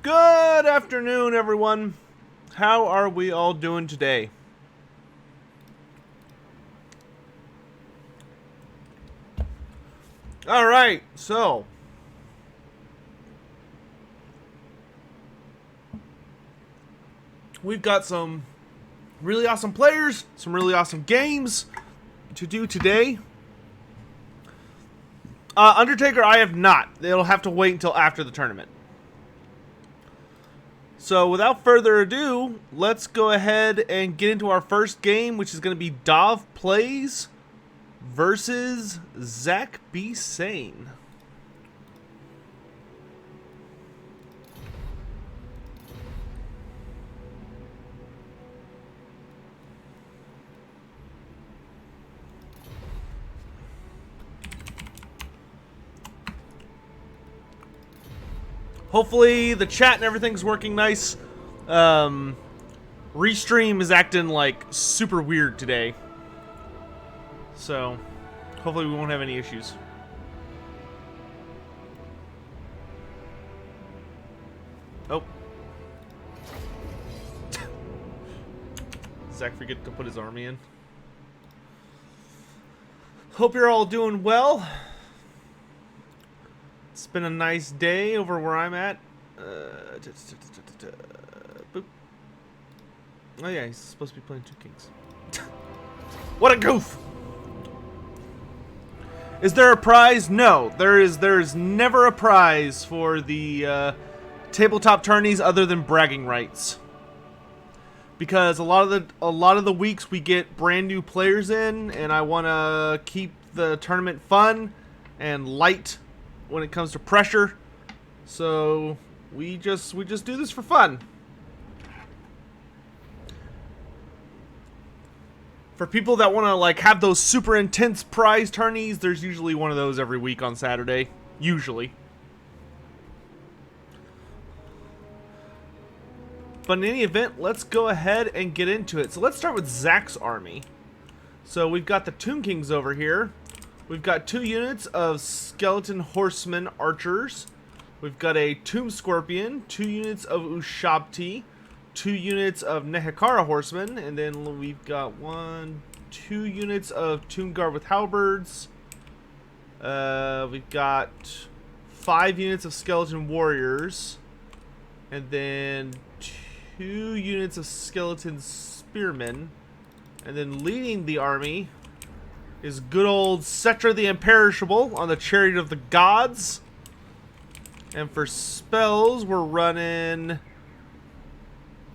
Good afternoon, everyone. How are we all doing today? All right, so we've got some really awesome players, some really awesome games to do today. Undertaker, I have not. It'll have to wait until after the tournament. So without further ado, let's go ahead and get into our first game, which is going to be Dov Plays versus Zach B. Sane. Hopefully the chat and everything's working nice. Restream is acting like super weird today. So hopefully we won't have any issues. Oh. Zach forget to put his army in. Hope you're all doing well. It's been a nice day over where I'm at. Boop. Oh yeah, he's supposed to be playing 2 kings. What a goof! Is there a prize? No, there is never a prize for the tabletop tourneys other than bragging rights. Because a lot of the weeks we get brand new players in, and I want to keep the tournament fun and light when it comes to pressure, so we just do this for fun. For people that want to like have those super intense prize tourneys, there's usually one of those every week on Saturday, usually. But in any event, let's go ahead and get into it. So let's start with Zach's army. So we've got the Tomb Kings over here. We've got 2 units of Skeleton Horsemen Archers. We've got a Tomb Scorpion, 2 units of Ushabti, 2 units of Nehekara Horsemen, and then we've got 2 units of Tomb Guard with Halberds. We've got 5 units of Skeleton Warriors, and then 2 units of Skeleton Spearmen, and then leading the army is good old Cetra the Imperishable on the Chariot of the Gods. And for spells, we're running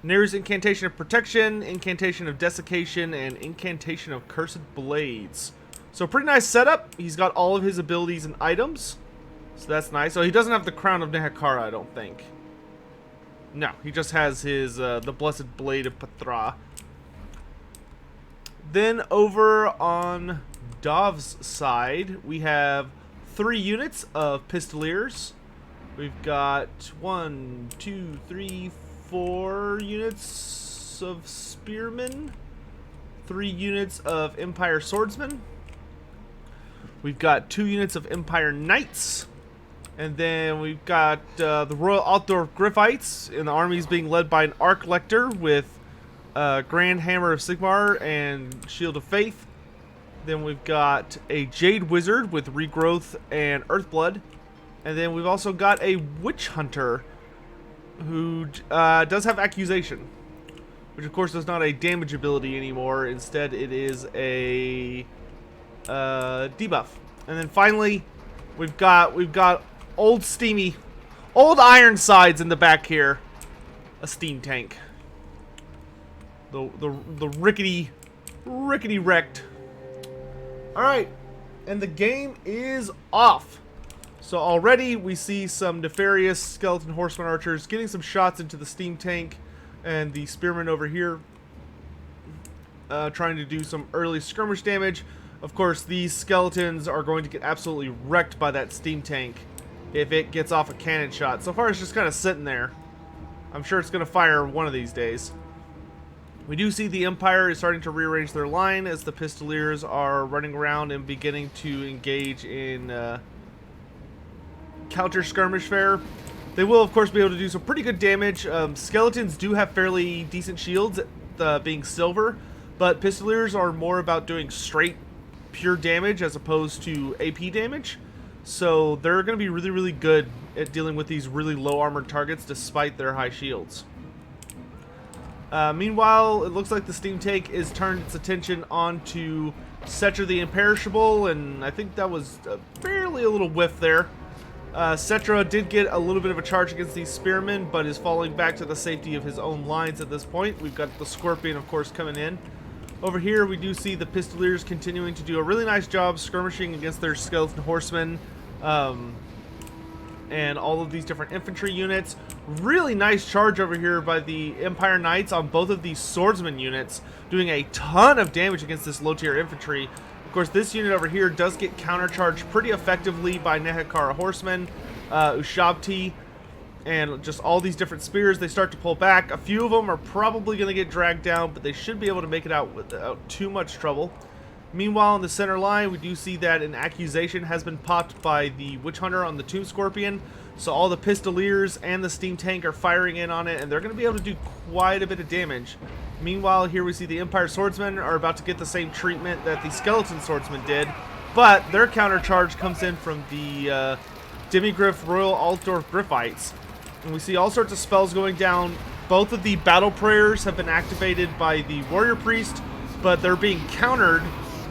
Nair's Incantation of Protection, Incantation of Desiccation, and Incantation of Cursed Blades. So pretty nice setup. He's got all of his abilities and items, so that's nice. So he doesn't have the Crown of Nehekara, I don't think. No, he just has his the Blessed Blade of Patra. Then over on Dov's side, we have 3 units of Pistoliers. We've got 1, 2, 3, 4 units of Spearmen, 3 units of Empire Swordsmen. We've got 2 units of Empire Knights, and then we've got the Royal Outdoor Griffites, and the army's being led by an Arc Lector with Grand Hammer of Sigmar and Shield of Faith. Then we've got a Jade Wizard with Regrowth and Earthblood. And then we've also got a Witch Hunter who does have Accusation, which of course is not a damage ability anymore. Instead, it is a debuff. And then finally, we've got old Ironsides in the back here, a steam tank. The rickety wrecked. Alright, and the game is off. So already we see some nefarious Skeleton Horseman Archers getting some shots into the steam tank, and the Spearmen over here trying to do some early skirmish damage. Of course, these skeletons are going to get absolutely wrecked by that steam tank if it gets off a cannon shot. So far it's just kind of sitting there. I'm sure it's going to fire one of these days. We do see the Empire is starting to rearrange their line as the Pistoliers are running around and beginning to engage in counter skirmish fare. They will, of course, be able to do some pretty good damage. Skeletons do have fairly decent shields, being silver, but Pistoliers are more about doing straight, pure damage as opposed to AP damage. So they're going to be really, really good at dealing with these really low armored targets despite their high shields. Meanwhile, it looks like the Steam Tank is turned its attention onto Cetra the Imperishable, and I think that was fairly a little whiff there. Cetra did get a little bit of a charge against these spearmen, but is falling back to the safety of his own lines at this point. We've got the Scorpion, of course, coming in. Over here, we do see the Pistoliers continuing to do a really nice job skirmishing against their Skeleton Horsemen, and all of these different infantry units. Really nice charge over here by the Empire Knights on both of these Swordsman units, doing a ton of damage against this low-tier infantry. Of course, this unit over here does get countercharged pretty effectively by Nehekara Horsemen, Ushabti, and just all these different spears. They start to pull back. A few of them are probably going to get dragged down, but they should be able to make it out without too much trouble. Meanwhile, in the center line, we do see that an accusation has been popped by the Witch Hunter on the Tomb Scorpion. So all the Pistoliers and the Steam Tank are firing in on it, and they're going to be able to do quite a bit of damage. Meanwhile, here we see the Empire Swordsmen are about to get the same treatment that the Skeleton Swordsmen did, but their counter charge comes in from the Demigryph Royal Altdorf Griffites. And we see all sorts of spells going down. Both of the Battle Prayers have been activated by the Warrior Priest, but they're being countered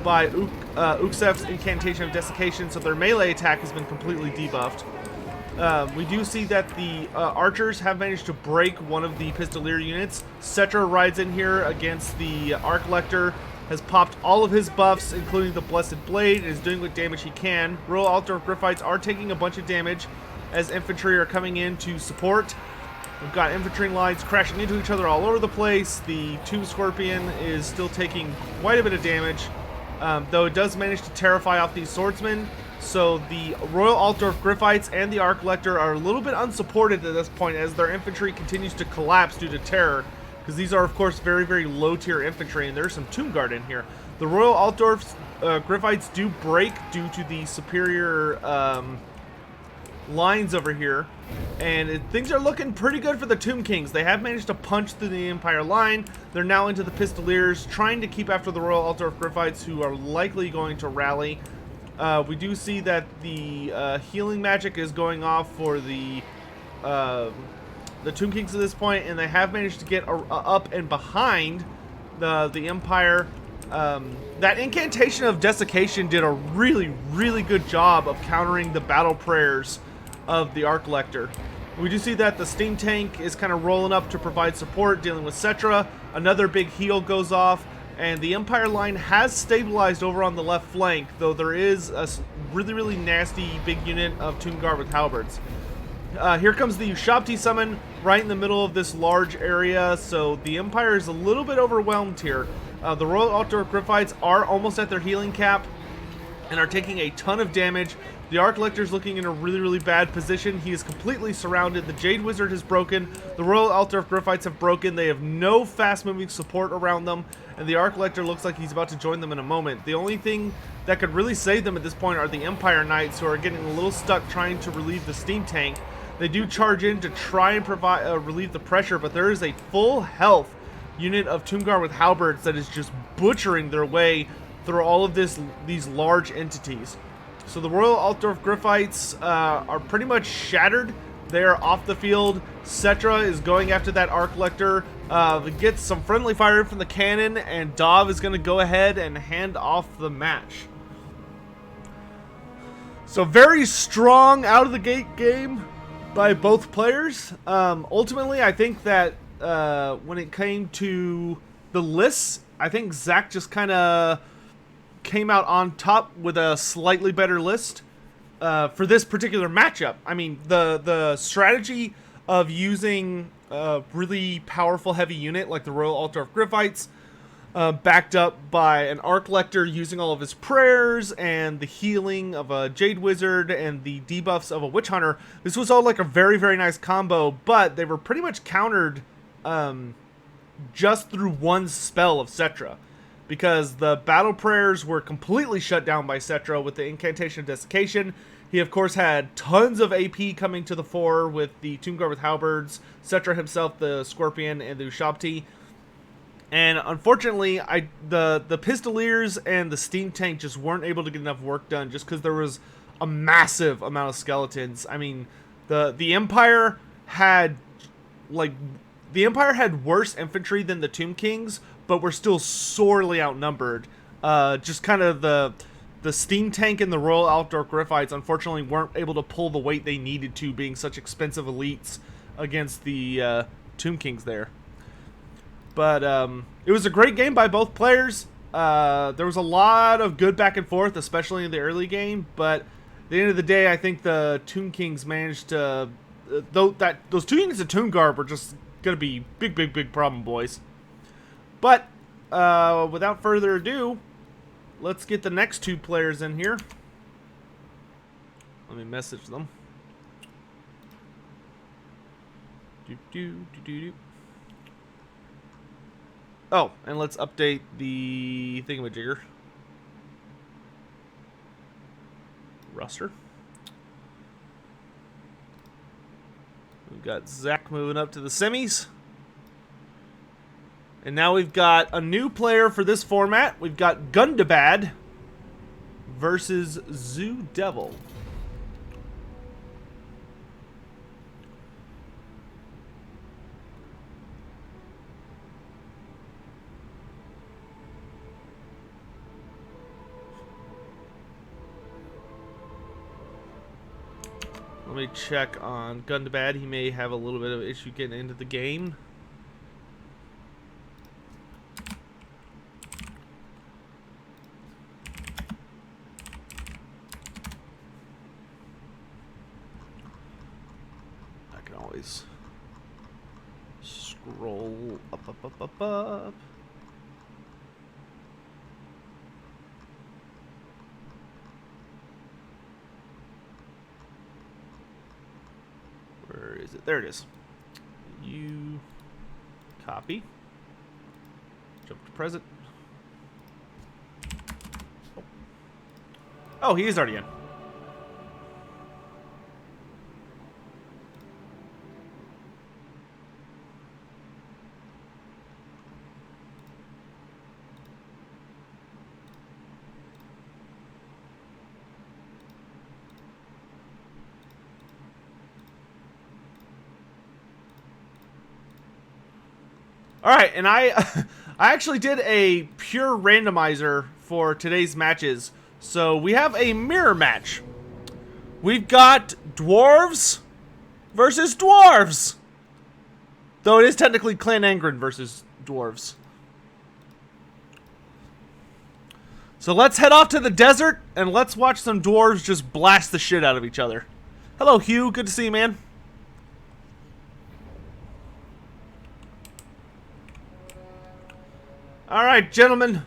by Uksef's Incantation of Desiccation, so their melee attack has been completely debuffed. We do see that the archers have managed to break one of the Pistolier units. Cetra rides in here against the Arc Lector, has popped all of his buffs, including the Blessed Blade, and is doing what damage he can. Royal Altdorf Griffites are taking a bunch of damage as infantry are coming in to support. We've got infantry lines crashing into each other all over the place. The Tomb Scorpion is still taking quite a bit of damage, though it does manage to terrify off these swordsmen. So the Royal Altdorf Griffites and the Arc Lector are a little bit unsupported at this point as their infantry continues to collapse due to terror, because these are, of course, very, very low-tier infantry, and there's some Tomb Guard in here. The Royal Altdorf Griffites do break due to the superior lines over here, and things are looking pretty good for the Tomb Kings. They have managed to punch through the Empire line. They're now into the Pistoliers, trying to keep after the Royal Altdorf Griffites, who are likely going to rally. We do see that the healing magic is going off for the Tomb Kings at this point, and they have managed to get up and behind the Empire. That Incantation of Desiccation did a really, really good job of countering the battle prayers of the Arc Lector. We do see that the Steam Tank is kind of rolling up to provide support, dealing with Cetra. Another big heal goes off, and the Empire line has stabilized over on the left flank, though there is a really, really nasty big unit of Tomb Guard with halberds. Here comes the Ushabti summon right in the middle of this large area, so the Empire is a little bit overwhelmed here. The Royal Altdorf Griffites are almost at their healing cap and are taking a ton of damage. The Arc Lector's looking in a really, really bad position. He is completely surrounded. The Jade Wizard has broken. The Royal Altdorf Griffites have broken. They have no fast-moving support around them, and the Arc Lector looks like he's about to join them in a moment. The only thing that could really save them at this point are the Empire Knights, who are getting a little stuck trying to relieve the Steam Tank. They do charge in to try and relieve the pressure, but there is a full health unit of Tomb Guard with halberds that is just butchering their way through all of these large entities. So the Royal Altdorf Griffites are pretty much shattered. They are off the field. Cetra is going after that Arc Lector. Gets some friendly fire from the cannon, and Dov is going to go ahead and hand off the match. So very strong out of the gate game by both players. Ultimately, I think that when it came to the lists, I think Zach just kind of came out on top with a slightly better list for this particular matchup. I mean, the strategy of using a really powerful heavy unit like the Royal Altdorf Griffites, backed up by an Arc Lector using all of his prayers and the healing of a Jade Wizard and the debuffs of a Witch Hunter. This was all like a very, very nice combo, but they were pretty much countered just through one spell of Cetra, because the battle prayers were completely shut down by Cetra with the Incantation of Desiccation. He, of course, had tons of AP coming to the fore with the Tomb Guard with Halberds, Cetra himself, the Scorpion, and the Ushabti. And unfortunately, the Pistoliers and the Steam Tank just weren't able to get enough work done just because there was a massive amount of skeletons. I mean, the Empire had, like, the Empire had worse infantry than the Tomb Kings, but were still sorely outnumbered. Just kind of the Steam Tank and the Royal Outdoor Griffites unfortunately weren't able to pull the weight they needed to, being such expensive elites against the Tomb Kings there. But it was a great game by both players. There was a lot of good back and forth, especially in the early game. But at the end of the day, I think the Tomb Kings managed to... those 2 units of Tomb Guard were just going to be big problem, boys. But without further ado, let's get the next 2 players in here. Let me message them. Oh, and let's update the thingamajigger. Roster. We've got Zach moving up to the semis. And now we've got a new player for this format. We've got Gundabad versus Zoo Devil. Let me check on Gundabad. He may have a little bit of issue getting into the game. I can always scroll up. Where is it? There it is. You copy. Jump to present. Oh, he is already in. All right, and I actually did a pure randomizer for today's matches. So we have a mirror match. We've got dwarves versus dwarves. Though it is technically Clan Angren versus dwarves. So let's head off to the desert and let's watch some dwarves just blast the shit out of each other. Hello, Hugh. Good to see you, man. All right, gentlemen.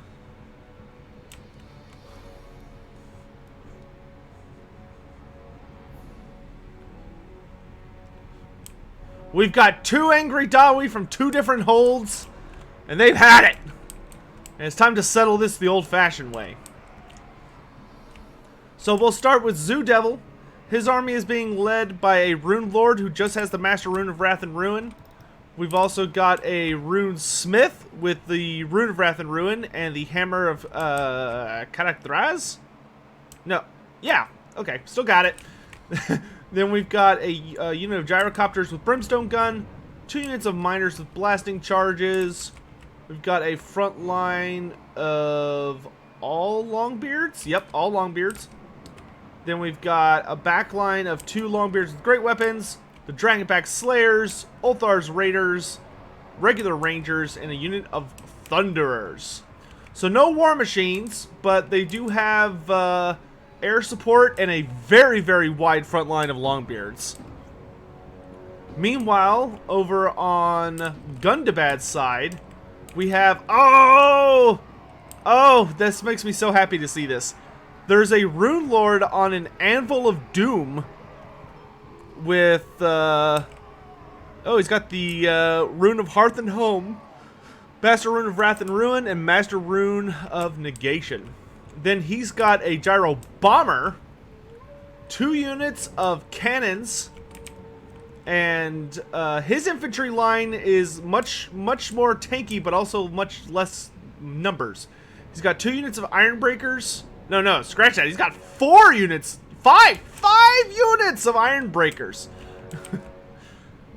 We've got 2 angry Dawi from 2 different holds, and they've had it. And it's time to settle this the old-fashioned way. So we'll start with Zoo Devil. His army is being led by a Rune Lord who just has the Master Rune of Wrath and Ruin. We've also got a Rune Smith with the Rune of Wrath and Ruin and the Hammer of Karakthraz? No. Yeah. Okay. Still got it. Then we've got a unit of Gyrocopters with Brimstone Gun. 2 units of Miners with Blasting Charges. We've got a front line of all Longbeards. Yep, all Longbeards. Then we've got a back line of 2 Longbeards with Great Weapons. The Dragonback Slayers, Ulthar's Raiders, regular Rangers, and a unit of Thunderers. So no War Machines, but they do have air support and a very wide front line of Longbeards. Meanwhile, over on Gundabad's side, we have... Oh, this makes me so happy to see this. There's a Rune Lord on an Anvil of Doom with, he's got the Rune of Hearth and Home, Master Rune of Wrath and Ruin, and Master Rune of Negation. Then he's got a Gyro Bomber 2 units of cannons, and his infantry line is much more tanky, but also much less numbers. He's got 2 units of iron breakers. No, scratch that. He's got 4 units. 5 units of iron breakers.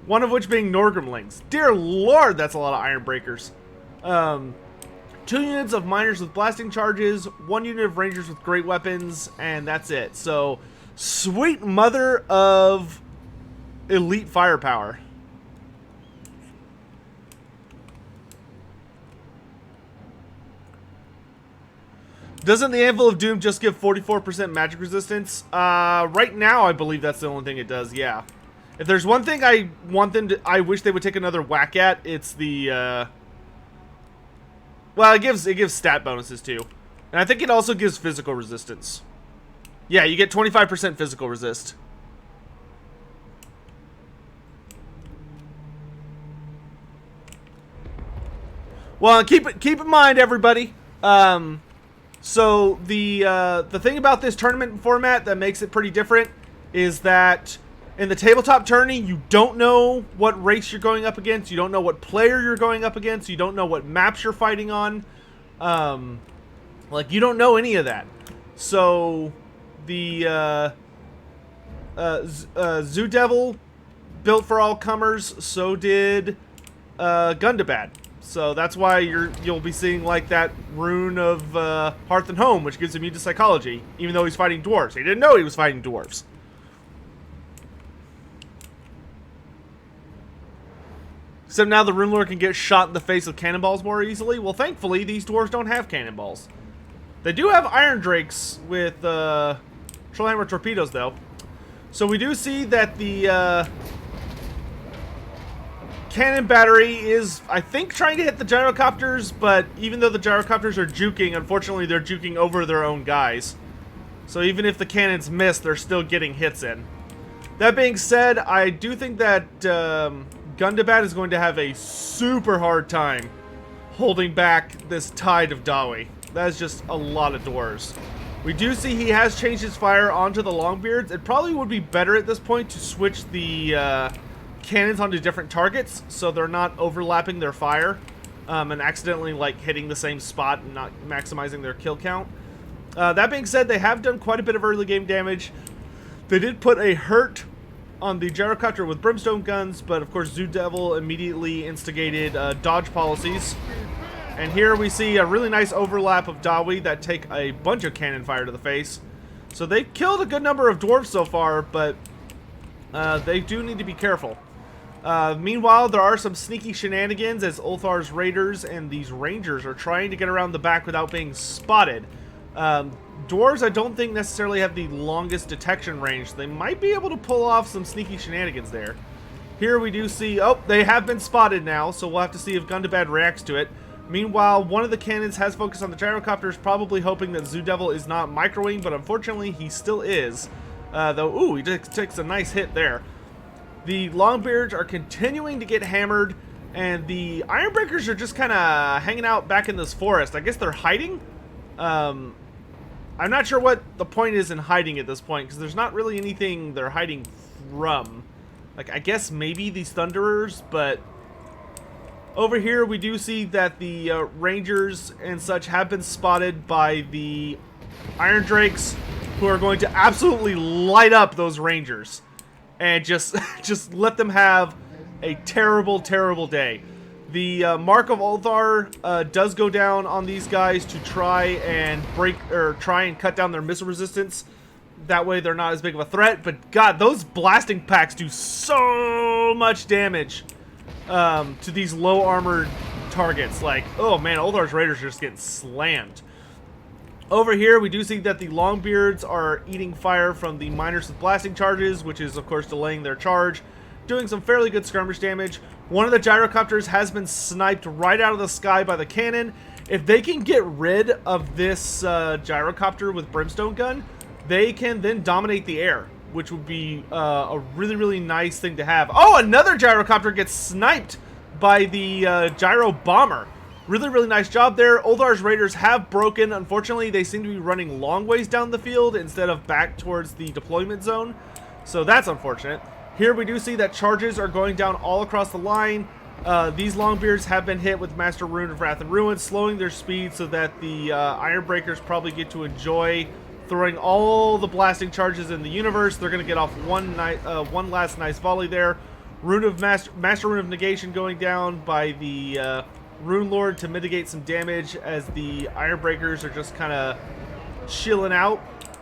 One of which being Norgrimlings. Dear Lord, that's a lot of iron breakers. 2 units of miners with blasting charges, 1 unit of rangers with great weapons, and that's it. So, sweet mother of elite firepower. Doesn't the Anvil of Doom just give 44% magic resistance? Right now, I believe that's the only thing it does, yeah. If there's one thing I wish they would take another whack at, it's the, well, it gives stat bonuses too. And I think it also gives physical resistance. Yeah, you get 25% physical resist. Well, keep in mind, everybody. So the thing about this tournament format that makes it pretty different is that in the tabletop tourney, you don't know what race you're going up against. You don't know what player you're going up against. You don't know what maps you're fighting on. Like, you don't know any of that. So the Zoo Devil built for all comers. So did Gundabad. So that's why you'll be seeing like that rune of Hearth and Home, which gives immune to psychology, even though he's fighting dwarves. He didn't know he was fighting dwarves. Except now the Rune Lord can get shot in the face with cannonballs more easily. Well, thankfully, these dwarves don't have cannonballs. They do have Iron Drakes with Trollhammer torpedoes, though. So we do see that the cannon battery is, I think, trying to hit the gyrocopters, but even though the gyrocopters are juking, unfortunately, they're juking over their own guys. So even if the cannons miss, they're still getting hits in. That being said, I do think that Gundabad is going to have a super hard time holding back this tide of Dawi. That is just a lot of dwarves. We do see he has changed his fire onto the Longbeards. It probably would be better at this point to switch the cannons onto different targets so they're not overlapping their fire and accidentally like hitting the same spot and not maximizing their kill count. That being said, they have done quite a bit of early game damage. They did put a hurt on the gyrocopter with brimstone guns, but of course Zoo Devil immediately instigated dodge policies. And here we see a really nice overlap of Dawi that take a bunch of cannon fire to the face. So they've killed a good number of dwarves so far, but they do need to be careful. Meanwhile, there are some sneaky shenanigans as Ulthar's raiders and these rangers are trying to get around the back without being spotted. Dwarves, I don't think necessarily have the longest detection range. They might be able to pull off some sneaky shenanigans there. Here we do see, oh, they have been spotted now, so we'll have to see if Gundabad reacts to it. Meanwhile, one of the cannons has focused on the gyrocopters, probably hoping that Zoo Devil is not microwing, but unfortunately he still is. Though, ooh, he just takes a nice hit there. The Longbeards are continuing to get hammered, and the Ironbreakers are just kind of hanging out back in this forest. I guess they're hiding? I'm not sure what the point is in hiding at this point, because there's not really anything they're hiding from. Like, I guess maybe these Thunderers, but over here we do see that the Rangers and such have been spotted by the Iron Drakes, who are going to absolutely light up those Rangers and just let them have a terrible, terrible day. The Mark of Ulthar does go down on these guys to try and try and cut down their missile resistance. That way they're not as big of a threat. But God, those blasting packs do so much damage to these low armored targets. Like, oh man, Ulthar's Raiders are just getting slammed. Over here, we do see that the Longbeards are eating fire from the miners with blasting charges, which is, of course, delaying their charge, doing some fairly good skirmish damage. One of the gyrocopters has been sniped right out of the sky by the cannon. If they can get rid of this gyrocopter with brimstone gun, they can then dominate the air, which would be a really, really nice thing to have. Oh, another gyrocopter gets sniped by the gyro bomber. Really, really nice job there. Ulthar's Raiders have broken. Unfortunately, they seem to be running long ways down the field instead of back towards the deployment zone. So that's unfortunate. Here we do see that charges are going down all across the line. These Longbeards have been hit with Master Rune of Wrath and Ruin, slowing their speed so that the Ironbreakers probably get to enjoy throwing all the blasting charges in the universe. They're going to get off one last nice volley there. Rune of Master Rune of Negation going down by the Rune Lord to mitigate some damage as the Ironbreakers are just kind of chilling out.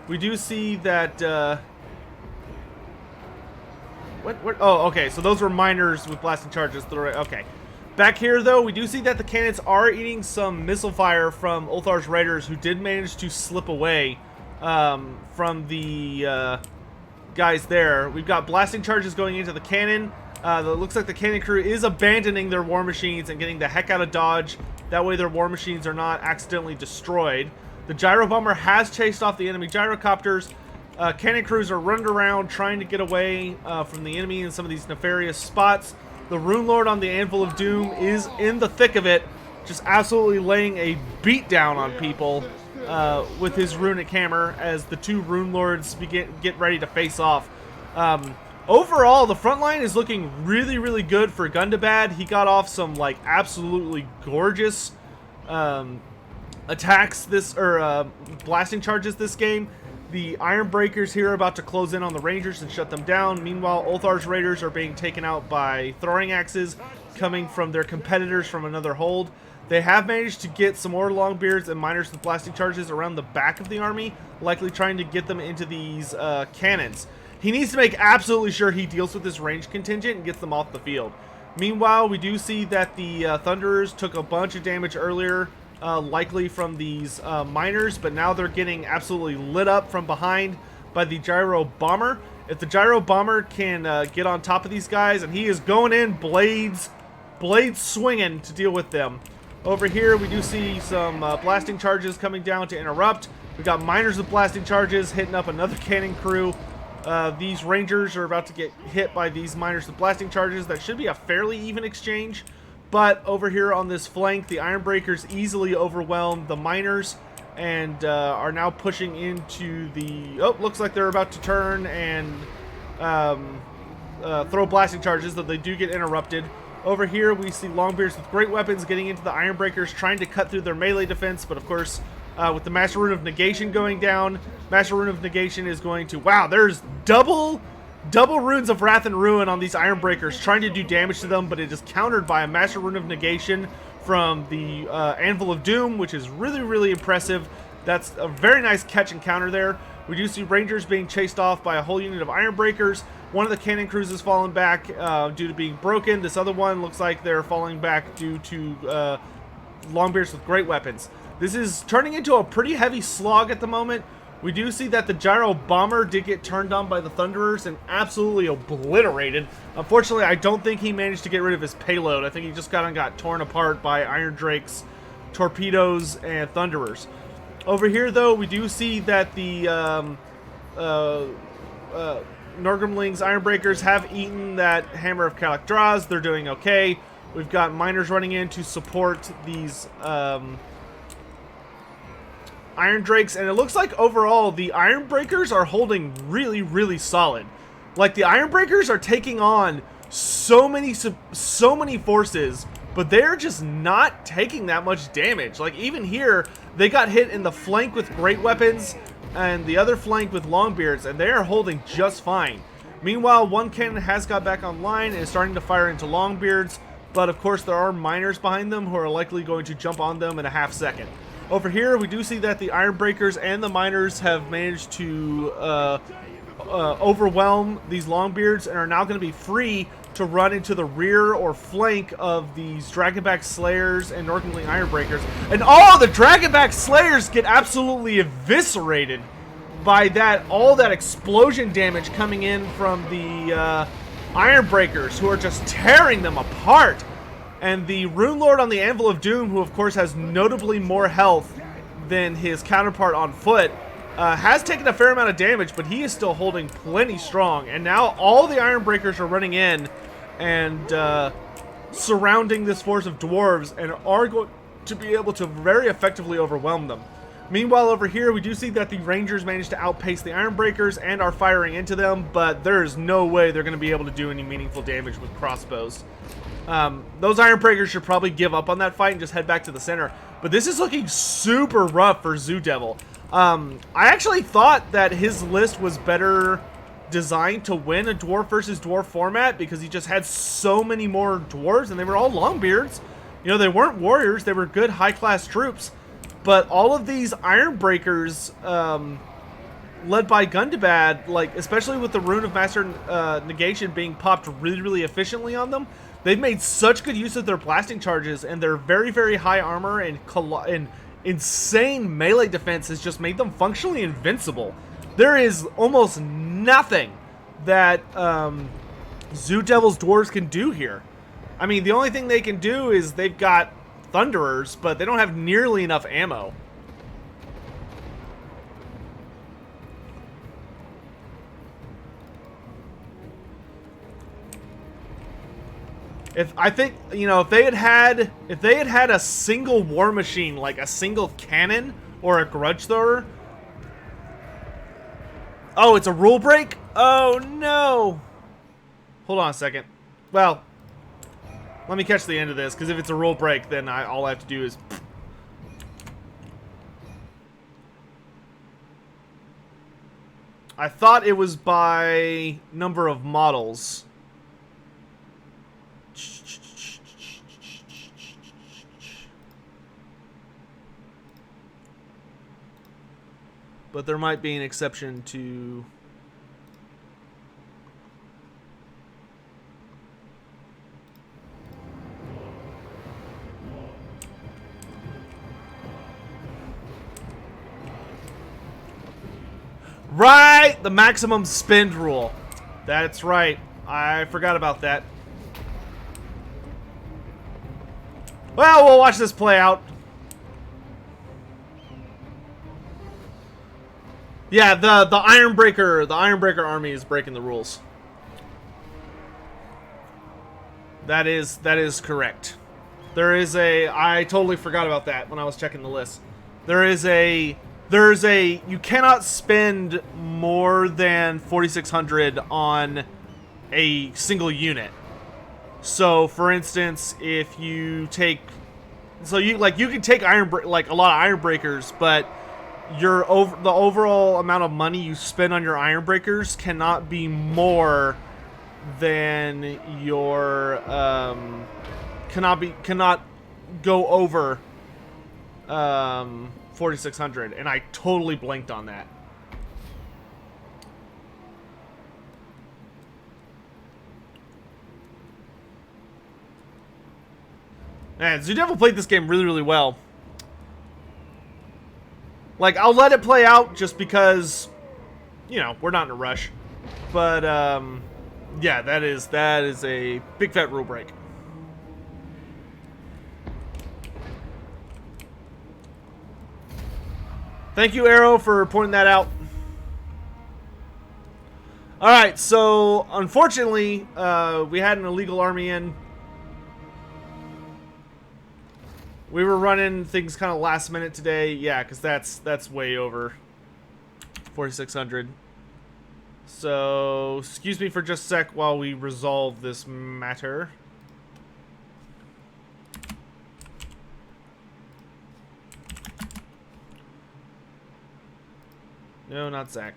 We do see that... What? Oh, okay. So those were miners with blasting charges. Okay. Back here, though, we do see that the cannons are eating some missile fire from Ulthar's Raiders, who did manage to slip away from the guys there. We've got blasting charges going into the cannon. It looks like the cannon crew is abandoning their war machines and getting the heck out of Dodge. That way their war machines are not accidentally destroyed. The gyro bomber has chased off the enemy gyrocopters. Cannon crews are running around trying to get away from the enemy in some of these nefarious spots. The Rune Lord on the Anvil of Doom is in the thick of it, just absolutely laying a beatdown on people with his runic hammer as the two Rune Lords get ready to face off. Overall, the front line is looking really, really good for Gundabad. He got off some like absolutely gorgeous attacks blasting charges this game. The Ironbreakers here are about to close in on the Rangers and shut them down. Meanwhile, Ulthar's Raiders are being taken out by throwing axes coming from their competitors from another hold. They have managed to get some more Longbeards and miners with blasting charges around the back of the army, likely trying to get them into these cannons. He needs to make absolutely sure he deals with this range contingent and gets them off the field. Meanwhile, we do see that the Thunderers took a bunch of damage earlier, likely from these miners, but now they're getting absolutely lit up from behind by the Gyro Bomber. If the Gyro Bomber can get on top of these guys, and he is going in blades swinging to deal with them. Over here, we do see some blasting charges coming down to interrupt. We've got miners with blasting charges hitting up another cannon crew. These Rangers are about to get hit by these miners with blasting charges. That should be a fairly even exchange. But over here on this flank, the Ironbreakers easily overwhelm the miners and are now pushing into the... Oh, looks like they're about to turn and throw blasting charges, though they do get interrupted. Over here, we see Longbeards with great weapons getting into the Ironbreakers, trying to cut through their melee defense, but of course, with the Master Rune of Negation going down, Master Rune of Negation is going to... Wow, there's double Runes of Wrath and Ruin on these Ironbreakers, trying to do damage to them, but it is countered by a Master Rune of Negation from the Anvil of Doom, which is really, really impressive. That's a very nice catch and counter there. We do see Rangers being chased off by a whole unit of Ironbreakers. One of the cannon crews is falling back due to being broken. This other one looks like they're falling back due to Longbeards with great weapons. This is turning into a pretty heavy slog at the moment. We do see that the Gyro Bomber did get turned on by the Thunderers and absolutely obliterated. Unfortunately, I don't think he managed to get rid of his payload. I think he just got torn apart by Iron Drake's torpedoes and Thunderers. Over here, though, we do see that the Norgrimling's Ironbreakers have eaten that Hammer of Kalakdraz. They're doing okay. We've got miners running in to support these Iron Drakes, and it looks like overall the Ironbreakers are holding really, really solid. Like, the Ironbreakers are taking on so many forces, but they're just not taking that much damage. Like, even here, they got hit in the flank with great weapons and the other flank with Longbeards, and they are holding just fine. Meanwhile, one cannon has got back online and is starting to fire into Longbeards, but of course there are miners behind them who are likely going to jump on them in a half second. Over here, we do see that the Ironbreakers and the miners have managed to overwhelm these Longbeards and are now going to be free to run into the rear or flank of these Dragonback Slayers and Norgrimling Ironbreakers. And the Dragonback Slayers get absolutely eviscerated by all that explosion damage coming in from the Ironbreakers, who are just tearing them apart. And the Rune Lord on the Anvil of Doom, who of course has notably more health than his counterpart on foot, has taken a fair amount of damage, but he is still holding plenty strong. And now all the Ironbreakers are running in and surrounding this force of dwarves and are to be able to very effectively overwhelm them. Meanwhile, over here, we do see that the Rangers managed to outpace the Ironbreakers and are firing into them, but there's no way they're going to be able to do any meaningful damage with crossbows. Those Ironbreakers should probably give up on that fight and just head back to the center. But this is looking super rough for Zoo Devil. I actually thought that his list was better designed to win a dwarf versus dwarf format because he just had so many more dwarves and they were all longbeards. You know, they weren't warriors, they were good high-class troops. But all of these Ironbreakers, led by Gundabad, like, especially with the Rune of Master Negation being popped really, really efficiently on them, they've made such good use of their blasting charges, and their very, very high armor and insane melee defense has just made them functionally invincible. There is almost nothing that Zoo Devil's dwarves can do here. I mean, the only thing they can do is they've got Thunderers, but they don't have nearly enough ammo. If I think, you know, if they had had a single war machine, like a single cannon or a grudge thrower. Oh, it's a rule break? Oh no. Hold on a second. Well, let me catch the end of this, because if it's a rule break, then all I have to do is... I thought it was by number of models. But there might be an exception to... Right! The maximum spend rule. That's right. I forgot about that. Well, we'll watch this play out. Yeah, the Ironbreaker army is breaking the rules. That is correct. There is I totally forgot about that when I was checking the list. There's a you cannot spend more than 4,600 on a single unit. So, for instance, if you take, you can take a lot of Ironbreakers, but the overall amount of money you spend on your Ironbreakers cannot be more than your cannot go over 4,600, and I totally blanked on that. Man, Zoo Devil played this game really, really well. Like, I'll let it play out just because, you know, we're not in a rush. But, yeah, that is a big fat rule break. Thank you, Arrow, for pointing that out. Alright, so, unfortunately, we had an illegal army in. We were running things kind of last minute today. Yeah, because that's way over 4,600. So, excuse me for just a sec while we resolve this matter. No, not Zach.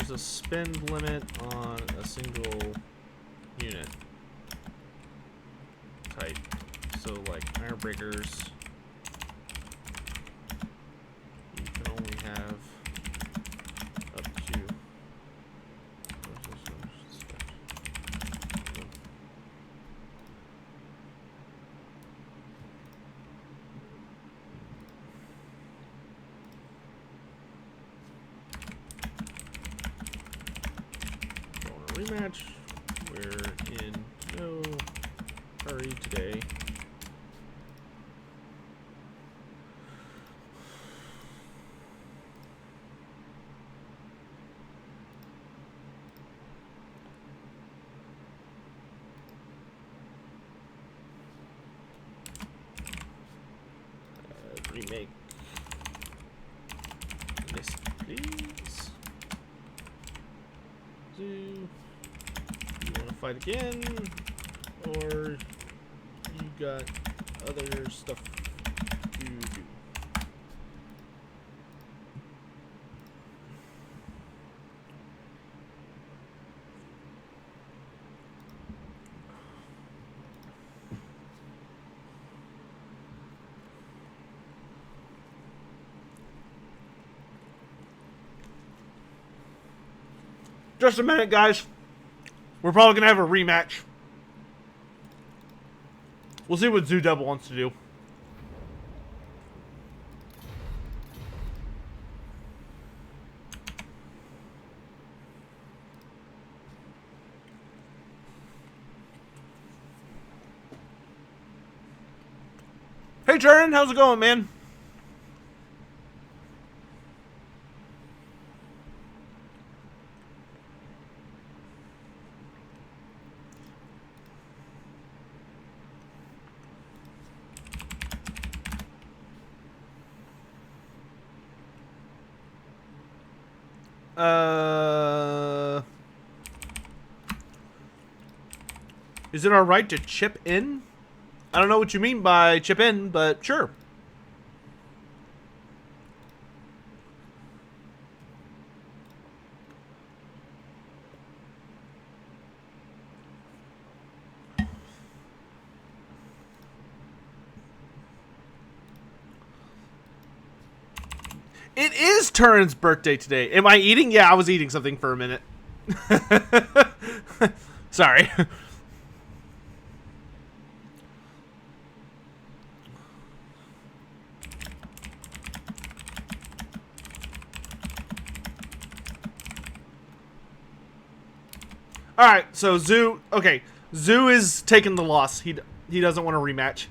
there's a spend limit on a single unit type. So like iron breakers, you can only have up to rematch. We're in no hurry today. Remake this, please. Do you want to fight again, or you got other stuff to do? Just a minute, guys. We're probably going to have a rematch. We'll see what Zoo Devil wants to do. Hey, Jaren, how's it going, man? Is it alright to chip in? I don't know what you mean by chip in, but sure. It is Turin's birthday today. Am I eating? Yeah, I was eating something for a minute. Sorry. Alright, so Zoo... Okay, Zoo is taking the loss. He doesn't want a rematch.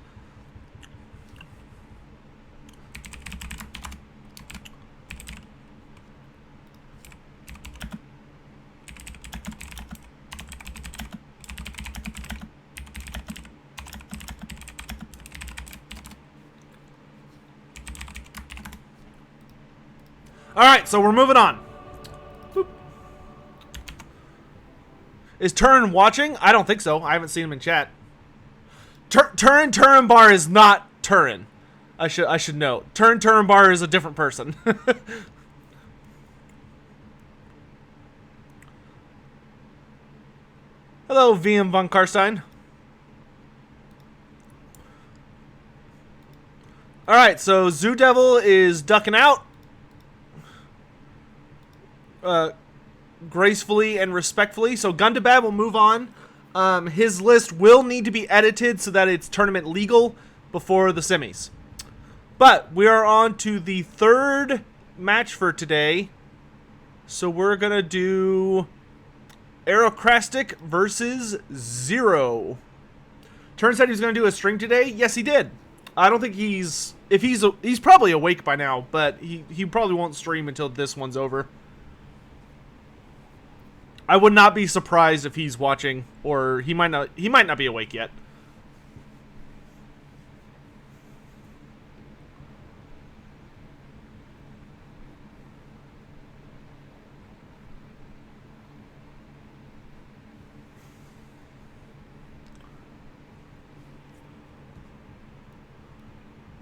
Alright, so we're moving on. Boop. Is Turin watching? I don't think so. I haven't seen him in chat. Turin Bar is not Turin. I should note. Turin Bar is a different person. Hello, VM von Karstein. Alright, so Zoo Devil is ducking out. Gracefully and respectfully. So Gundabad will move on. His list will need to be edited so that it's tournament legal before the semis. But we are on to the third match for today. So we're going to do Aerocrastic versus Zero. Turns out he was going to do a stream today. Yes, he did. I don't think he's... He's probably awake by now, but he probably won't stream until this one's over. I would not be surprised if he's watching, or he might not be awake yet.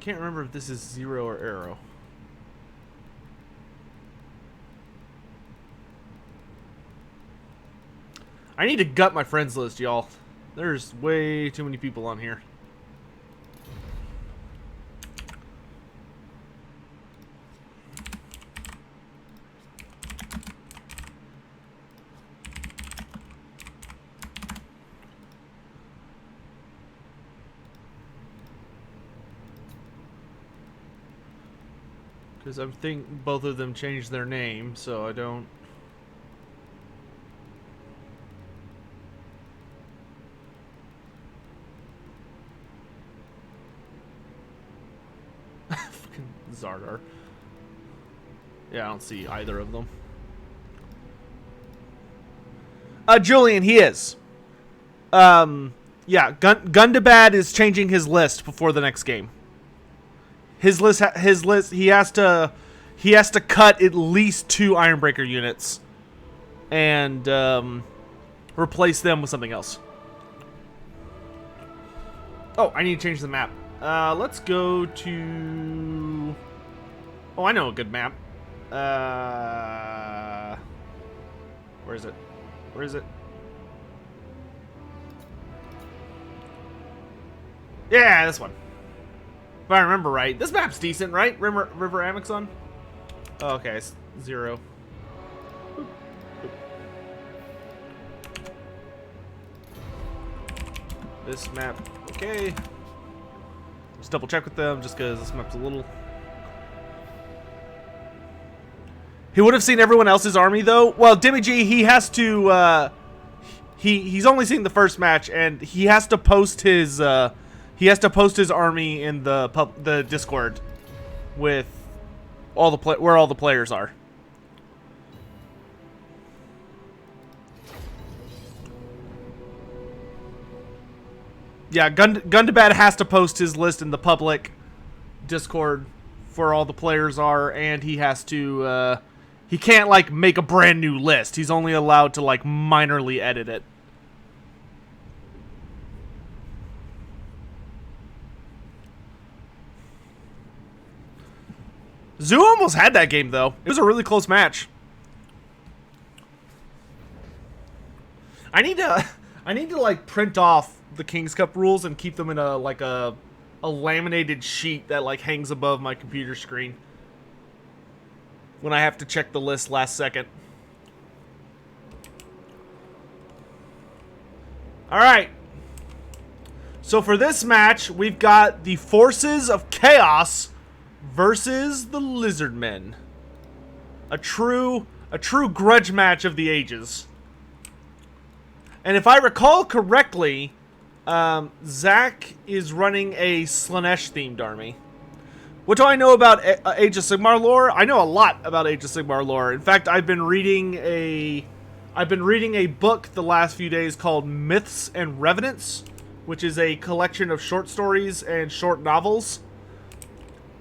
Can't remember if this is Zero or Arrow. I need to gut my friends list, y'all. There's way too many people on here. Because I think both of them changed their name, so I don't... Fucking Zardar. Yeah, I don't see either of them. Julian, he is. Yeah, Gundabad is changing his list before the next game. His list, he has to cut at least 2 Ironbreaker units and replace them with something else. Oh, I need to change the map. Let's go to... Oh, I know a good map. Where is it? Where is it? Yeah, this one. If I remember right. This map's decent, right? River Amazon? Oh, okay, it's 0. Boop. Boop. This map, okay. Just double check with them, just because this map's a little... He would have seen everyone else's army, though. Well, Demi G, he has to, he's only seen the first match, and he has to post his, army in the Discord with all the where all the players are. Yeah, Gundabad has to post his list in the public Discord where all the players are, and he has to, he can't, like, make a brand new list. He's only allowed to, like, minorly edit it. Zoo almost had that game, though. It was a really close match. I need to like print off the King's Cup rules and keep them in a laminated sheet that like hangs above my computer screen when I have to check the list last second. All right. So for this match, we've got the Forces of Chaos versus the Lizardmen. A true grudge match of the ages. And if I recall correctly, Zach is running a Slaanesh themed army. What do I know about Age of Sigmar lore? I know a lot about Age of Sigmar lore. In fact, I've been reading a book the last few days called Myths and Revenants, which is a collection of short stories and short novels.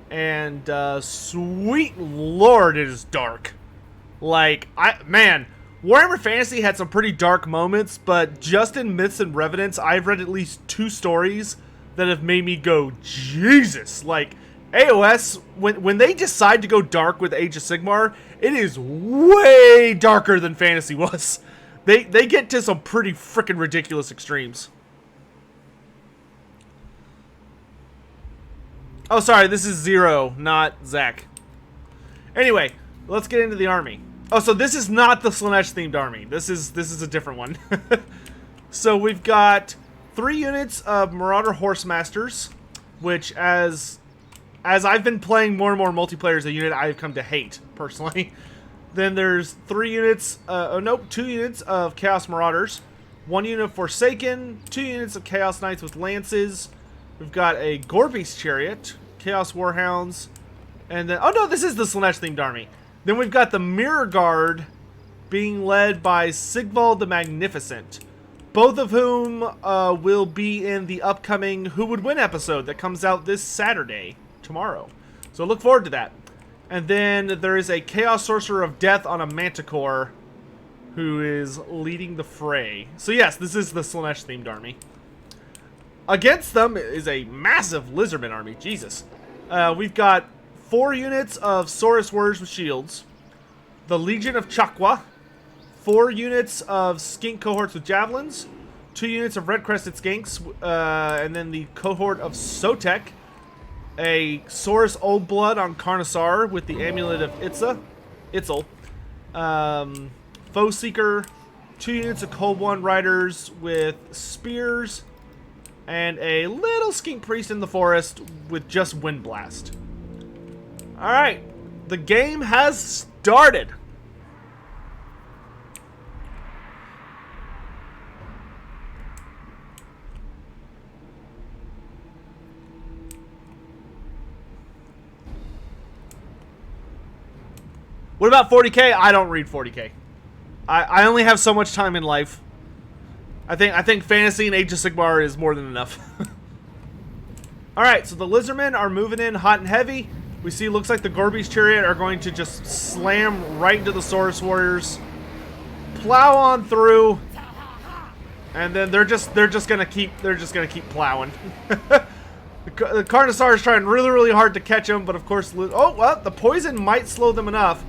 And sweet lord, it is dark. Like, man, Warhammer Fantasy had some pretty dark moments, but just in Myths and Revenants, I've read at least 2 stories that have made me go, Jesus. Like, AOS, when they decide to go dark with Age of Sigmar, it is way darker than Fantasy was. They get to some pretty freaking ridiculous extremes. Oh, sorry, this is Zero, not Zach. Anyway, let's get into the army. Oh, so this is not the Slaanesh themed army. This is a different one. So we've got 3 units of Marauder Horsemasters, which as I've been playing more and more multiplayer as a unit, I've come to hate personally. Then there's 2 units of Chaos Marauders, 1 unit of Forsaken, 2 units of Chaos Knights with lances. We've got a Gorbeast Chariot, Chaos Warhounds, and then... Oh, no, this is the Slaanesh-themed army. Then we've got the Mirror Guard being led by Sigvald the Magnificent, both of whom will be in the upcoming Who Would Win episode that comes out this Saturday, tomorrow. So look forward to that. And then there is a Chaos Sorcerer of Death on a Manticore who is leading the fray. So yes, this is the Slaanesh-themed army. Against them is a massive Lizardmen army. Jesus. We've got 4 units of Saurus Warriors with shields, the Legion of Chakwa, 4 units of skink cohorts with javelins, 2 units of red-crested skinks, and then the cohort of Sotek, a Saurus Old Blood on Carnosaur with the Amulet of Itzel, Foe Seeker, 2 units of Cold One Riders with spears, and a little skink priest in the forest with just Wind Blast. Alright, the game has started. What about 40K? I don't read 40K. I only have so much time in life. I think fantasy and Age of Sigmar is more than enough. Alright, so the Lizardmen are moving in hot and heavy. We see, looks like the Gorby's Chariot are going to just slam right into the Saurus Warriors. Plow on through. And then they're just gonna keep plowing. The Carnosaur is trying really, really hard to catch them, but of course, oh well, the poison might slow them enough.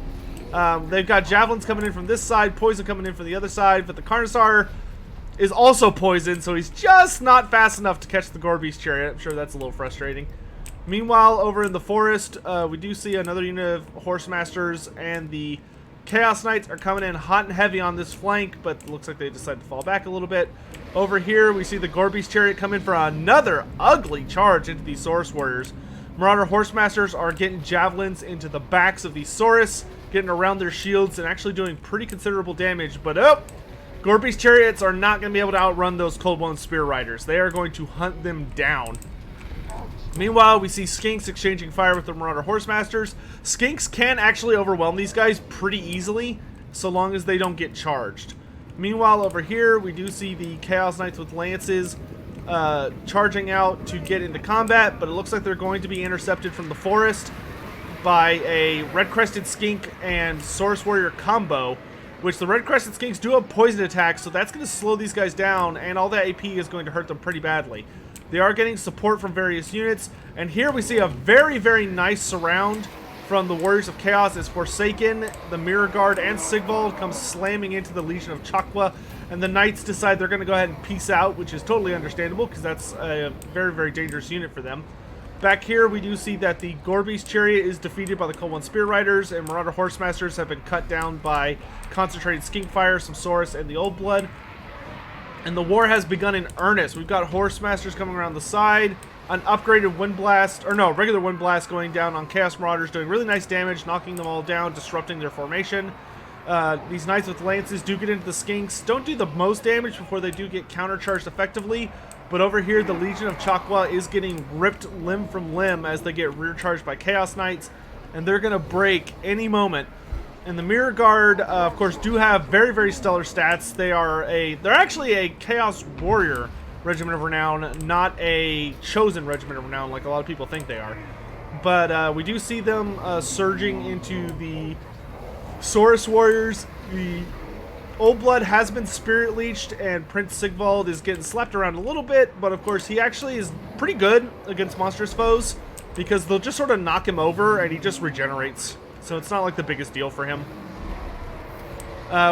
They've got javelins coming in from this side, poison coming in from the other side, but the Carnosaur is also poisoned, so he's just not fast enough to catch the Gorby's Chariot. I'm sure that's a little frustrating. Meanwhile, over in the forest, we do see another unit of Horse Masters, and the Chaos Knights are coming in hot and heavy on this flank, but it looks like they decided to fall back a little bit. Over here, we see the Gorby's Chariot come in for another ugly charge into these Saurus Warriors. Marauder Horse Masters are getting javelins into the backs of these Saurus, getting around their shields, and actually doing pretty considerable damage, but Gorby's Chariots are not going to be able to outrun those Cold One Spear Riders. They are going to hunt them down. Meanwhile, we see Skinks exchanging fire with the Marauder Horse Masters. Skinks can actually overwhelm these guys pretty easily, so long as they don't get charged. Meanwhile, over here, we do see the Chaos Knights with Lances charging out to get into combat, but it looks like they're going to be intercepted from the forest by a Red-Crested Skink and Saurus Warrior combo, which the Red-Crested Skinks do have poison attacks, so that's going to slow these guys down, and all that AP is going to hurt them pretty badly. They are getting support from various units, and here we see a very, very nice surround from the Warriors of Chaos as Forsaken, the Mirror Guard, and Sigvald come slamming into the Legion of Chakwa, and the Knights decide they're going to go ahead and peace out, which is totally understandable, because that's a very, very dangerous unit for them. Back here, we do see that the Gorby's Chariot is defeated by the Cold One Spear Riders, and Marauder Horse Masters have been cut down by concentrated Skink Fire, some Saurus, and the Old Blood. And the war has begun in earnest. We've got Horse Masters coming around the side, an upgraded Wind Blast, or no, regular Wind Blast going down on Chaos Marauders, doing really nice damage, knocking them all down, disrupting their formation. These Knights with Lances do get into the Skinks, don't do the most damage before they do get countercharged effectively, but over here the Legion of Chakwa is getting ripped limb from limb as they get rear charged by Chaos Knights, and they're going to break any moment. And the Mirror Guard, of course, do have very, very stellar stats. They're actually a Chaos Warrior Regiment of Renown, not a Chosen Regiment of Renown like a lot of people think they are. But we do see them surging into the Saurus Warriors. The Old Blood has been Spirit Leeched, and Prince Sigvald is getting slapped around a little bit, but of course he actually is pretty good against monstrous foes, because they'll just sort of knock him over and he just regenerates. So it's not like the biggest deal for him.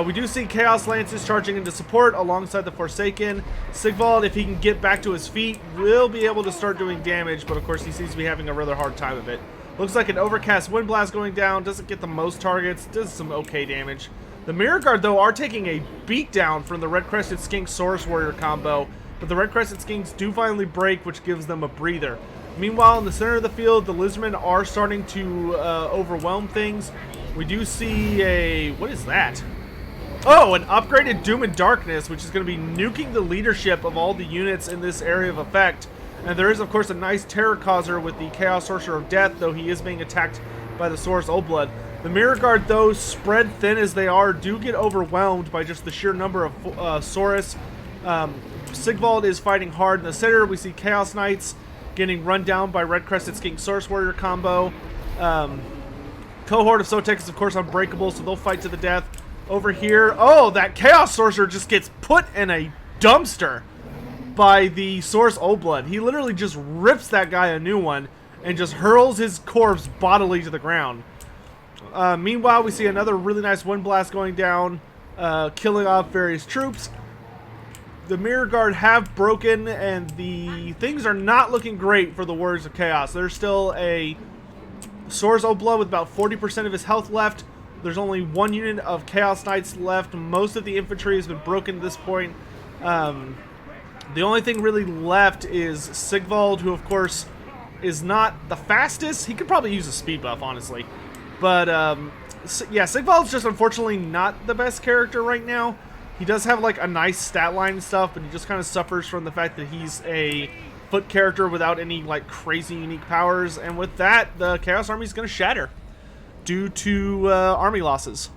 We do see Chaos Lances charging into support alongside the Forsaken. Sigvald, if he can get back to his feet, will be able to start doing damage, but of course he seems to be having a rather hard time of it. Looks like an Overcast Wind Blast going down, doesn't get the most targets, does some okay damage. The Mirror Guard, though, are taking a beatdown from the Red-Crested Skink Saurus Warrior combo, but the Red-Crested Skinks do finally break, which gives them a breather. Meanwhile, in the center of the field, the Lizardmen are starting to overwhelm things. We do see a... what is that? Oh, an upgraded Doom and Darkness, which is going to be nuking the leadership of all the units in this area of effect. And there is, of course, a nice Terror Causer with the Chaos Sorcerer of Death, though he is being attacked by the Saurus Old Blood. The Mirror Guard, though, spread thin as they are, do get overwhelmed by just the sheer number of Saurus. Sigvald is fighting hard in the center. We see Chaos Knights getting run down by Red-Crested Skink Saurus Warrior combo. Cohort of Sotek is, of course, unbreakable, so they'll fight to the death. Over here, oh, that Chaos Sorcerer just gets put in a dumpster by the Saurus Old Blood. He literally just rips that guy a new one and just hurls his corpse bodily to the ground. Meanwhile, we see another really nice Wind Blast going down. killing off various troops. The Mirror Guard have broken, and the things are not looking great for the Warriors of Chaos. There's still a Source of Blood with about 40% of his health left. There's only one unit of Chaos Knights left. Most of the infantry has been broken at this point. The only thing really left is Sigvald, who of course is not the fastest. He could probably use a speed buff, honestly. But yeah, Sigvald's just unfortunately not the best character right now. He does have like a nice stat line and stuff, but he just kind of suffers from the fact that he's a foot character without any like crazy unique powers. And with that, the Chaos Army is going to shatter due to army losses.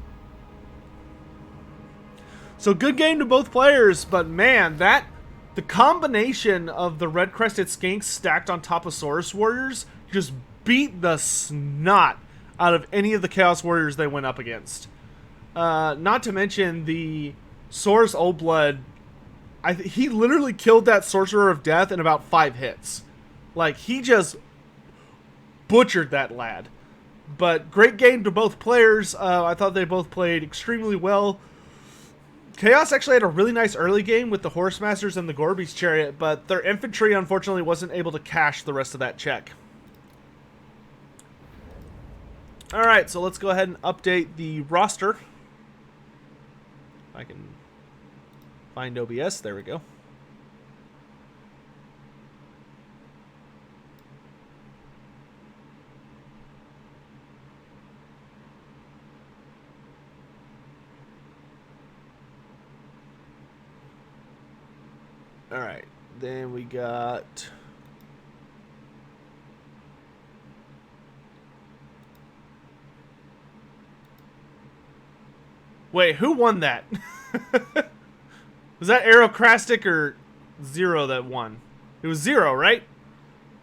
So good game to both players, but man, the combination of the Red Crested Skinks stacked on top of Saurus Warriors just beat the snot out of any of the Chaos Warriors they went up against. Not to mention the Saurus Old Blood. He literally killed that Sorcerer of Death in about 5 hits. Like, he just butchered that lad. But great game to both players. I thought they both played extremely well. Chaos actually had a really nice early game with the Horse Masters and the Gorby's Chariot, but their infantry unfortunately wasn't able to cash the rest of that check. Alright, so let's go ahead and update the roster. If I can find OBS, there we go. Alright, then we got... Wait, who won that? Was that Aerocrastic or Zero that won? It was Zero, right?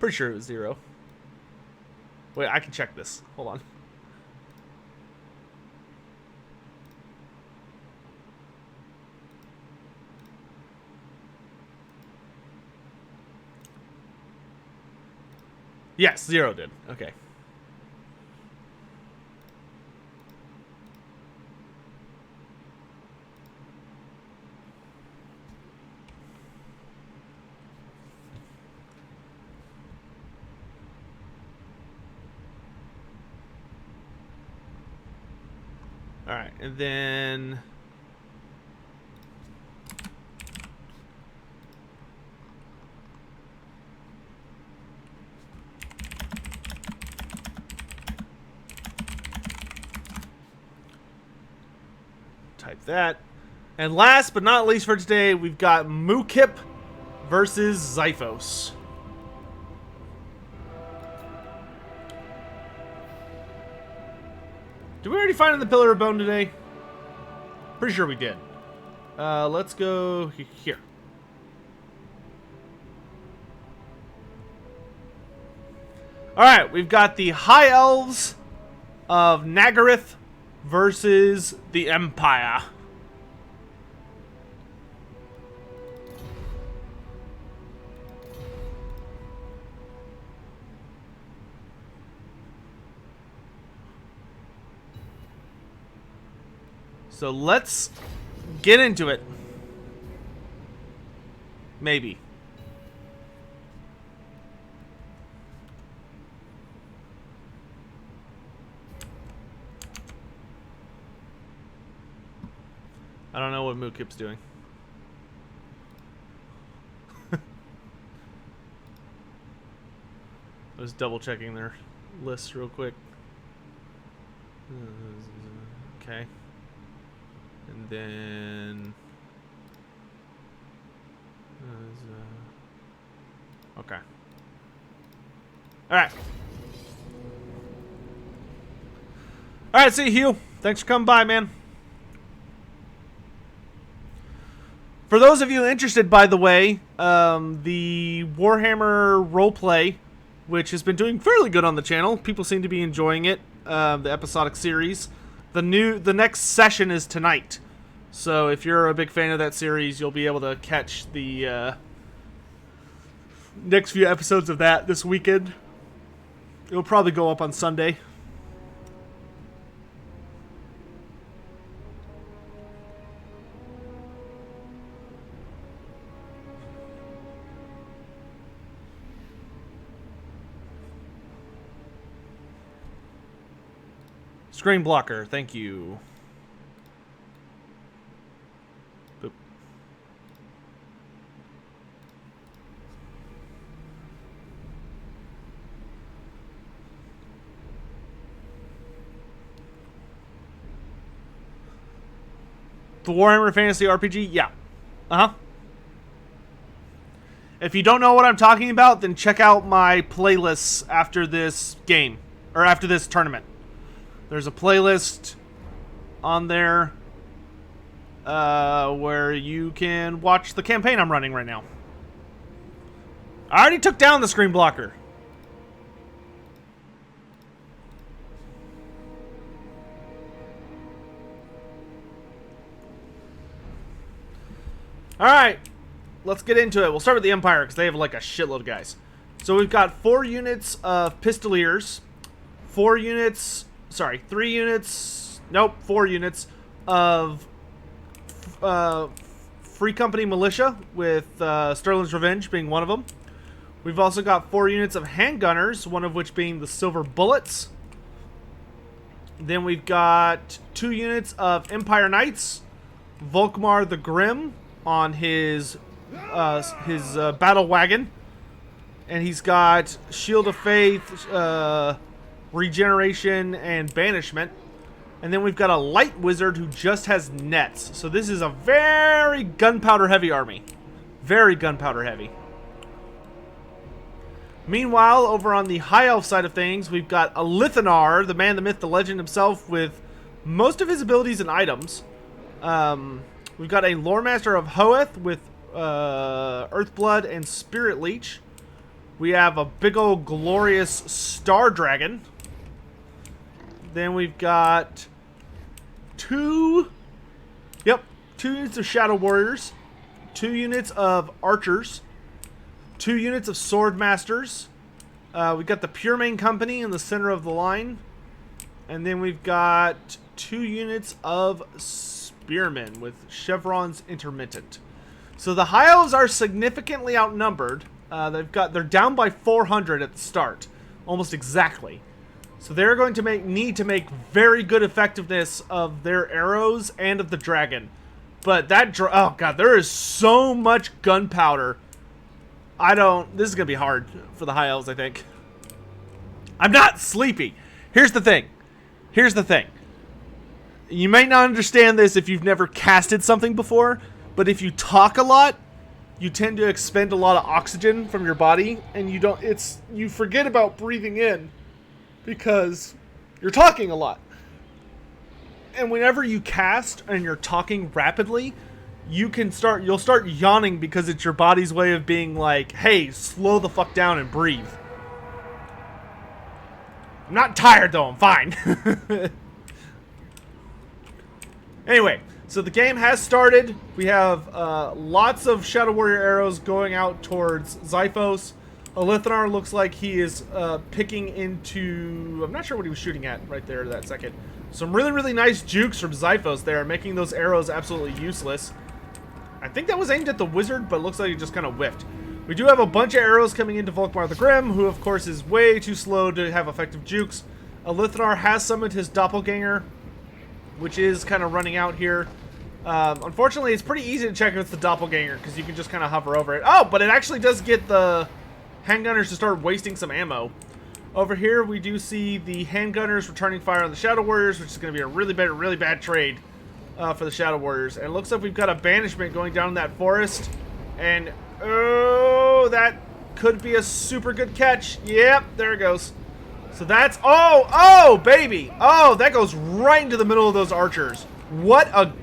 Pretty sure it was Zero. Wait, I can check this. Hold on. Yes, Zero did. Okay. All right, and then type that. And last but not least for today, we've got Mukip versus Xiphos. Did we already find the Pillar of Bone today? Pretty sure we did. Let's go here. Alright, we've got the High Elves of Nagaryth versus the Empire. So let's get into it. Maybe. I don't know what Mukip's doing. I was double checking their lists real quick. Okay. And then... okay. Alright. Alright, see you, Hugh. Thanks for coming by, man. For those of you interested, by the way, the Warhammer roleplay, which has been doing fairly good on the channel, people seem to be enjoying it, the episodic series. The next session is tonight. So if you're a big fan of that series, you'll be able to catch the next few episodes of that this weekend. It'll probably go up on Sunday. Screen blocker, thank you. Boop. The Warhammer Fantasy RPG? Yeah. Uh-huh. If you don't know what I'm talking about, then check out my playlists after this game. Or after this tournament. There's a playlist on there where you can watch the campaign I'm running right now. I already took down the screen blocker. Alright, let's get into it. We'll start with the Empire, because they have like a shitload of guys. So we've got 4 units of Pistoliers, 4 units of Free Company Militia, with Sterling's Revenge being one of them. We've also got 4 units of Handgunners, one of which being the Silver Bullets. Then we've got 2 units of Empire Knights, Volkmar the Grim on his battle wagon, and he's got Shield of Faith, Regeneration, and Banishment. And then we've got a Light Wizard who just has nets. So this is a very gunpowder heavy army. Very gunpowder heavy. Meanwhile, over on the High Elf side of things, we've got a Lithanar, the man, the myth, the legend himself, with most of his abilities and items. We've got a Lore Master of Hoeth with Earthblood and Spirit Leech. We have a big old glorious Star Dragon. Then we've got 2 units of Shadow Warriors, 2 units of Archers, 2 units of Sword Masters. We've got the Pure Main Company in the center of the line. And then we've got 2 units of Spearmen with Chevron's Intermittent. So the High Elves are significantly outnumbered. They're down by 400 at the start, almost exactly. So they're going to need to make very good effectiveness of their arrows and of the dragon. But that oh god, there is so much gunpowder. This is gonna be hard for the High Elves, I think. I'm not sleepy. Here's the thing. You may not understand this if you've never casted something before, but if you talk a lot, you tend to expend a lot of oxygen from your body, and you forget about breathing in because you're talking a lot. And whenever you cast and you're talking rapidly, you'll start yawning because it's your body's way of being like, hey, slow the fuck down and breathe. I'm not tired though, I'm fine. Anyway, so the game has started. We have lots of Shadow Warrior arrows going out towards Xiphos. Lithanar looks like he is picking into... I'm not sure what he was shooting at right there that second. Some really, really nice jukes from Xiphos there, making those arrows absolutely useless. I think that was aimed at the wizard, but it looks like he just kind of whiffed. We do have a bunch of arrows coming into Volkmar the Grim, who of course is way too slow to have effective jukes. Lithanar has summoned his doppelganger, which is kind of running out here. Unfortunately, it's pretty easy to check if it's the doppelganger, because you can just kind of hover over it. Oh, but it actually does get the handgunners to start wasting some ammo. Over here, we do see the handgunners returning fire on the Shadow Warriors, which is going to be a really bad trade for the Shadow Warriors. And it looks like we've got a banishment going down in that forest. And, oh, that could be a super good catch. Yep, there it goes. So that's, oh, baby. Oh, that goes right into the middle of those archers. What a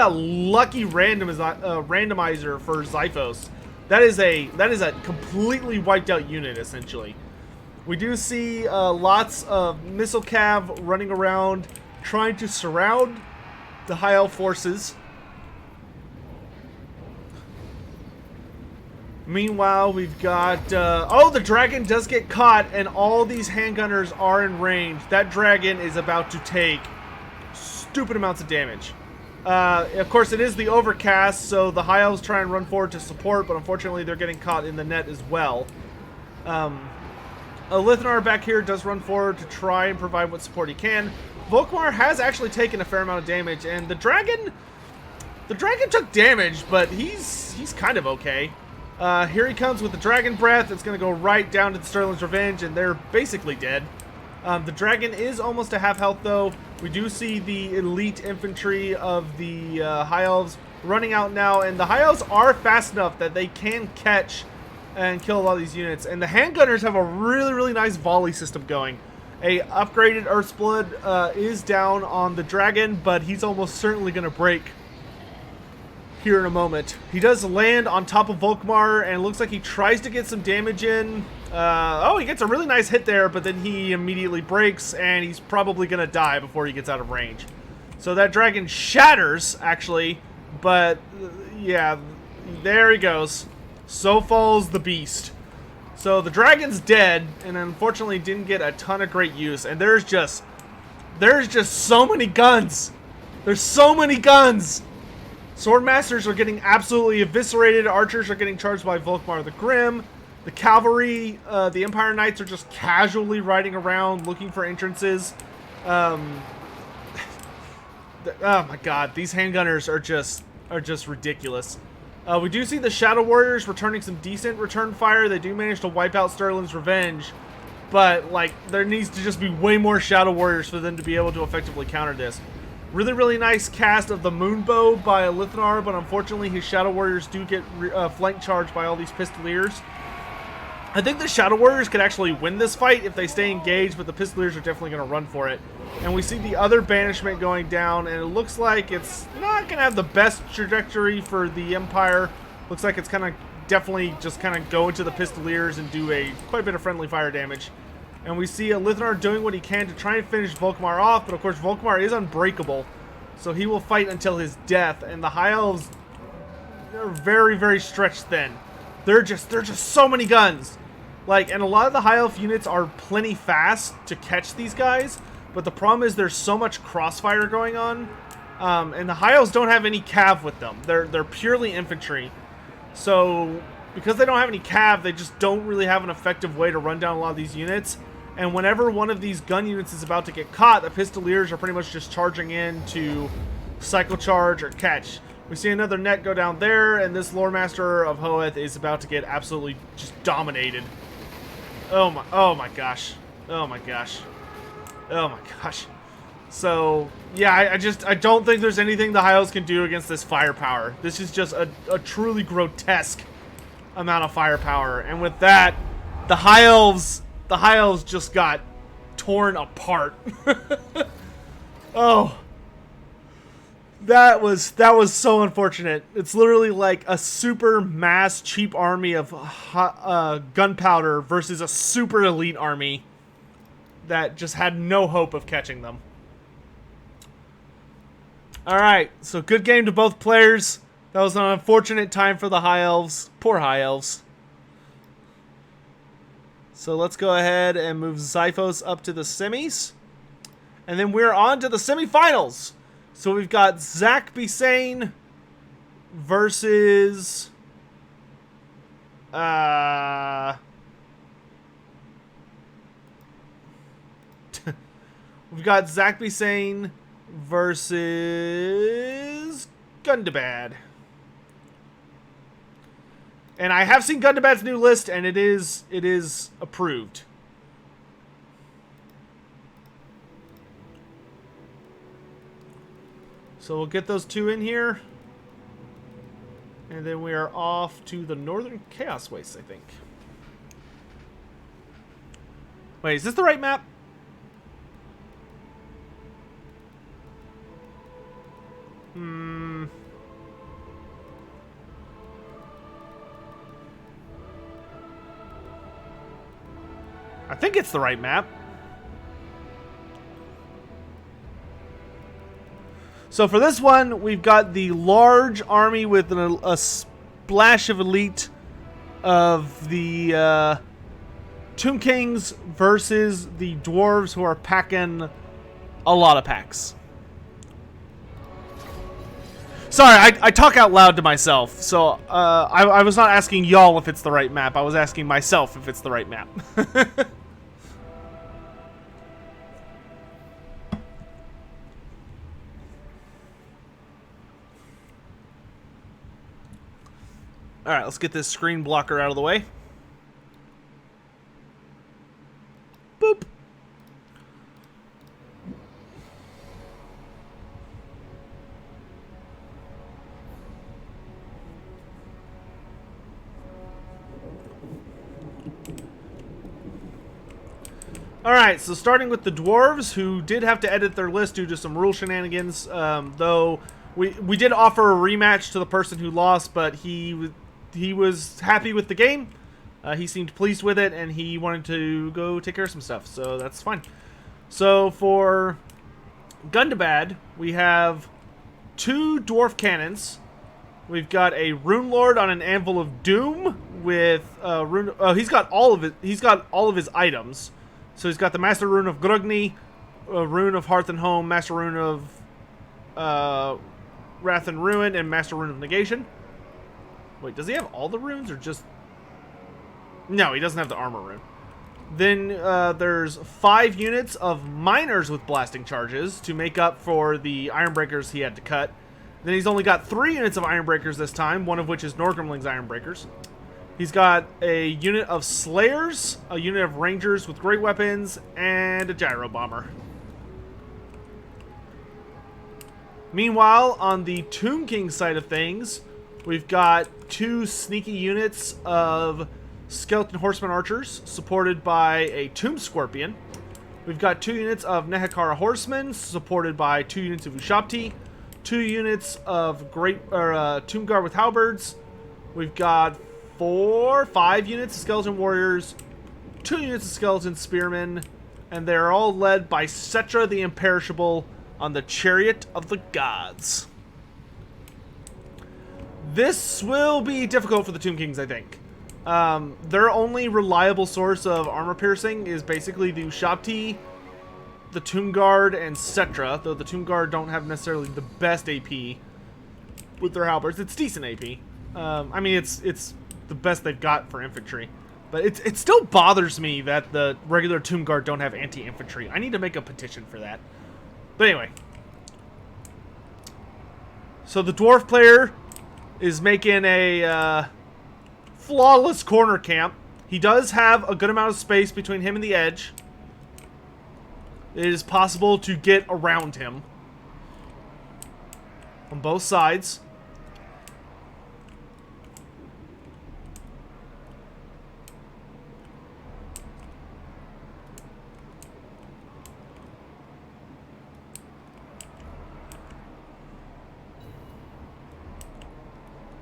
lucky randomizer for Xiphos. That is a completely wiped out unit, essentially. We do see lots of missile cav running around trying to surround the High Elf forces. Meanwhile, we've got... oh, the dragon does get caught, and all these handgunners are in range. That dragon is about to take stupid amounts of damage. Of course, it is the overcast, so the High Elves try and run forward to support, but unfortunately they're getting caught in the net as well. Lithanar back here does run forward to try and provide what support he can. Volkmar has actually taken a fair amount of damage, and the dragon took damage, but he's kind of okay. Here he comes with the dragon breath. It's going to go right down to the Sterling's Revenge, and they're basically dead. The dragon is almost to half health, though. We do see the elite infantry of the High Elves running out now, and the High Elves are fast enough that they can catch and kill a lot of these units. And the handgunners have a really, really nice volley system going. A upgraded Earthsblood is down on the dragon, but he's almost certainly going to break here in a moment. He does land on top of Volkmar, and it looks like he tries to get some damage in. Oh, he gets a really nice hit there, but then he immediately breaks, and he's probably going to die before he gets out of range. So that dragon shatters, actually, but yeah, there he goes. So falls the beast. So the dragon's dead, and unfortunately didn't get a ton of great use. And there's just so many guns. There's so many guns. Swordmasters are getting absolutely eviscerated. Archers are getting charged by Volkmar the Grim. The cavalry, the Empire Knights are just casually riding around looking for entrances. Oh my god, these handgunners are just ridiculous. We do see the Shadow Warriors returning some decent return fire. They do manage to wipe out Sterling's Revenge, but like there needs to just be way more Shadow Warriors for them to be able to effectively counter this. Really, really nice cast of the Moonbow by Lithnar, but unfortunately his Shadow Warriors do get flank charged by all these Pistoliers. I think the Shadow Warriors could actually win this fight if they stay engaged, but the Pistoliers are definitely going to run for it. And we see the other banishment going down, and it looks like it's not going to have the best trajectory for the Empire. Looks like it's kind of definitely just kind of go into the Pistoliers and do quite a bit of friendly fire damage. And we see Lithnar doing what he can to try and finish Volkmar off, but of course Volkmar is unbreakable, so he will fight until his death. And the High Elves are very, very stretched thin. They're just so many guns. Like, and a lot of the High Elf units are plenty fast to catch these guys, but the problem is there's so much crossfire going on, and the High Elves don't have any cav with them. They're purely infantry. So because they don't have any cav, they just don't really have an effective way to run down a lot of these units. And whenever one of these gun units is about to get caught, the Pistoliers are pretty much just charging in to cycle charge or catch. We see another net go down there, and this Lore Master of Hoeth is about to get absolutely just dominated. Oh my gosh. Oh my gosh. Oh my gosh. So, yeah, I don't think there's anything the High Elves can do against this firepower. This is just a truly grotesque amount of firepower. And with that, the High Elves just got torn apart. Oh. That was so unfortunate. It's literally like a super mass cheap army of gunpowder versus a super elite army that just had no hope of catching them. Alright, so good game to both players. That was an unfortunate time for the High Elves. Poor High Elves. So let's go ahead and move Xiphos up to the semis. And then we're on to the semifinals. So we've got Zach Bisane versus we've got Zach Bisane versus Gundabad. And I have seen Gundabad's new list, and it is approved. So we'll get those two in here. And then we are off to the Northern Chaos Wastes, I think. Wait, is this the right map? I think it's the right map. So for this one, we've got the large army with a splash of elite of the Tomb Kings versus the dwarves who are packing a lot of packs. Sorry, I talk out loud to myself, so I was not asking y'all if it's the right map. I was asking myself if it's the right map. Alright, let's get this screen blocker out of the way. Boop. Alright, so starting with the Dwarves, who did have to edit their list due to some rule shenanigans, though we did offer a rematch to the person who lost, but he was happy with the game. He seemed pleased with it, and he wanted to go take care of some stuff, so that's fine. So for Gundabad, we have 2 Dwarf Cannons. We've got a Rune Lord on an Anvil of Doom with rune. Oh, he's got all of it. He's got all of his items. So he's got the Master Rune of Grugni, Rune of Hearth and Home, Master Rune of Wrath and Ruin, and Master Rune of Negation. Wait, does he have all the runes or just... No, he doesn't have the armor rune. Then there's 5 units of Miners with blasting charges to make up for the Ironbreakers he had to cut. Then he's only got 3 units of Ironbreakers this time, one of which is Norgrimling's Ironbreakers. He's got a unit of Slayers, a unit of Rangers with great weapons, and a Gyro Bomber. Meanwhile, on the Tomb King side of things, we've got 2 sneaky units of Skeleton Horseman Archers, supported by a Tomb Scorpion. We've got 2 units of Nehekara Horsemen, supported by 2 units of Ushapti, 2 units of Tomb Guard with Halberds. We've got 5 units of Skeleton Warriors, 2 units of Skeleton Spearmen, and they're all led by Settra the Imperishable on the Chariot of the Gods. This will be difficult for the Tomb Kings, I think. Their only reliable source of armor piercing is basically the Ushapti, the Tomb Guard, and Settra, though the Tomb Guard don't have necessarily the best AP with their halberds. It's decent AP. I mean, it's the best they've got for infantry. But it still bothers me that the regular Tomb Guard don't have anti-infantry. I need to make a petition for that. But anyway. So the Dwarf player is making a flawless corner camp. He does have a good amount of space between him and the edge. It is possible to get around him on both sides.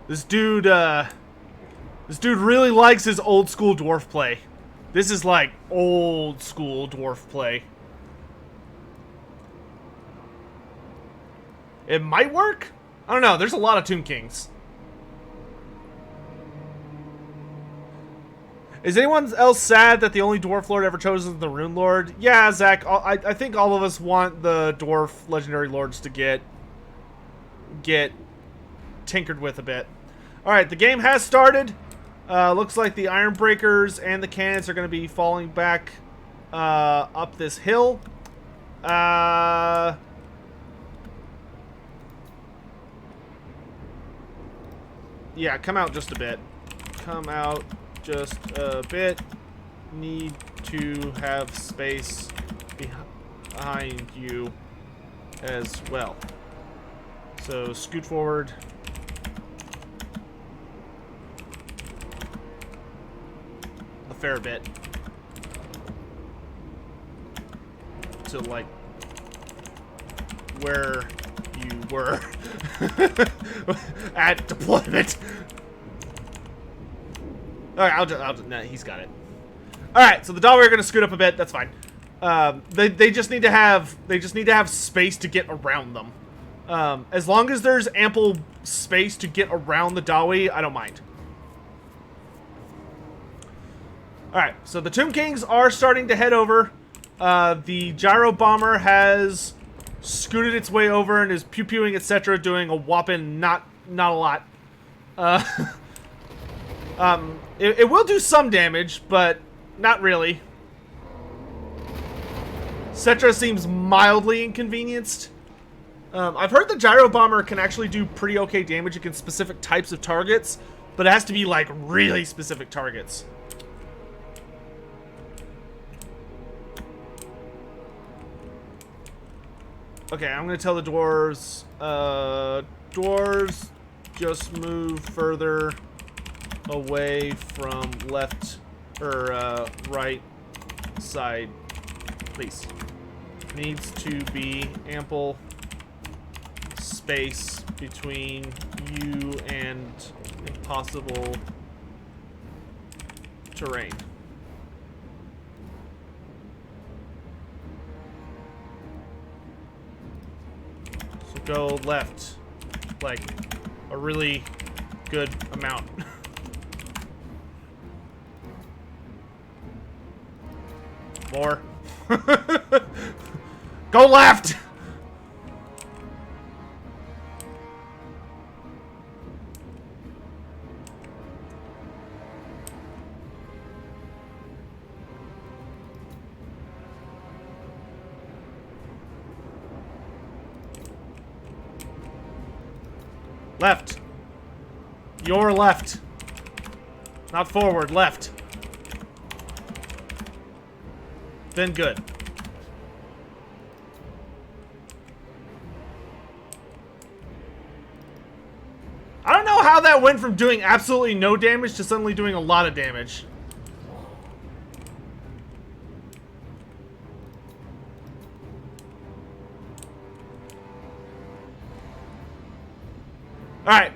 This dude really likes his old school dwarf play. This is like old school dwarf play. It might work? I don't know. There's a lot of Tomb Kings. Is anyone else sad that the only Dwarf Lord ever chosen is the Rune Lord? Yeah, Zach. I think all of us want the Dwarf Legendary Lords to get tinkered with a bit. Alright, the game has started. Looks like the Ironbreakers and the cannons are going to be falling back up this hill. Yeah, come out just a bit. Come out just a bit. Need to have space behind you as well. So scoot forward. A fair bit. To like where you were at deployment. Alright, nah, he's got it. Alright, so the Dawi are gonna scoot up a bit, that's fine. They just need to have space to get around them. As long as there's ample space to get around the Dawi, I don't mind. Alright, so the Tomb Kings are starting to head over. The Gyro Bomber has scooted its way over and is pew-pewing, etc., doing a whopping not a lot. It will do some damage, but not really. Settra seems mildly inconvenienced. I've heard the Gyro Bomber can actually do pretty okay damage against specific types of targets, But it has to be, like, really specific targets. Okay, I'm gonna tell the dwarves, dwarves, just move further away from left, or, right side, please. Needs to be ample space between you and impossible terrain. So go left, like a really good amount. More. Go left! Left. Your left. Not forward, left. Then good. I don't know how that went from doing absolutely no damage to suddenly doing a lot of damage. Alright.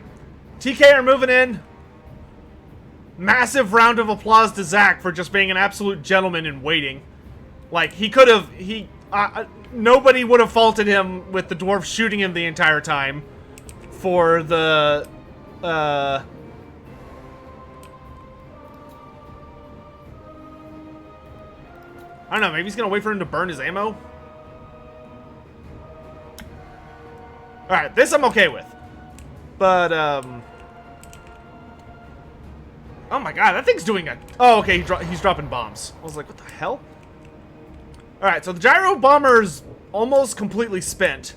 TK are moving in. Massive round of applause to Zach for just being an absolute gentleman and waiting. Like, he could have... nobody would have faulted him with the dwarf shooting him the entire time for the... I don't know, maybe he's gonna wait for him to burn his ammo? Alright, this I'm okay with. But, oh my god, that thing's doing a... Oh, okay, he's dropping bombs. I was like, what the hell? Alright, so the gyro bomber's almost completely spent.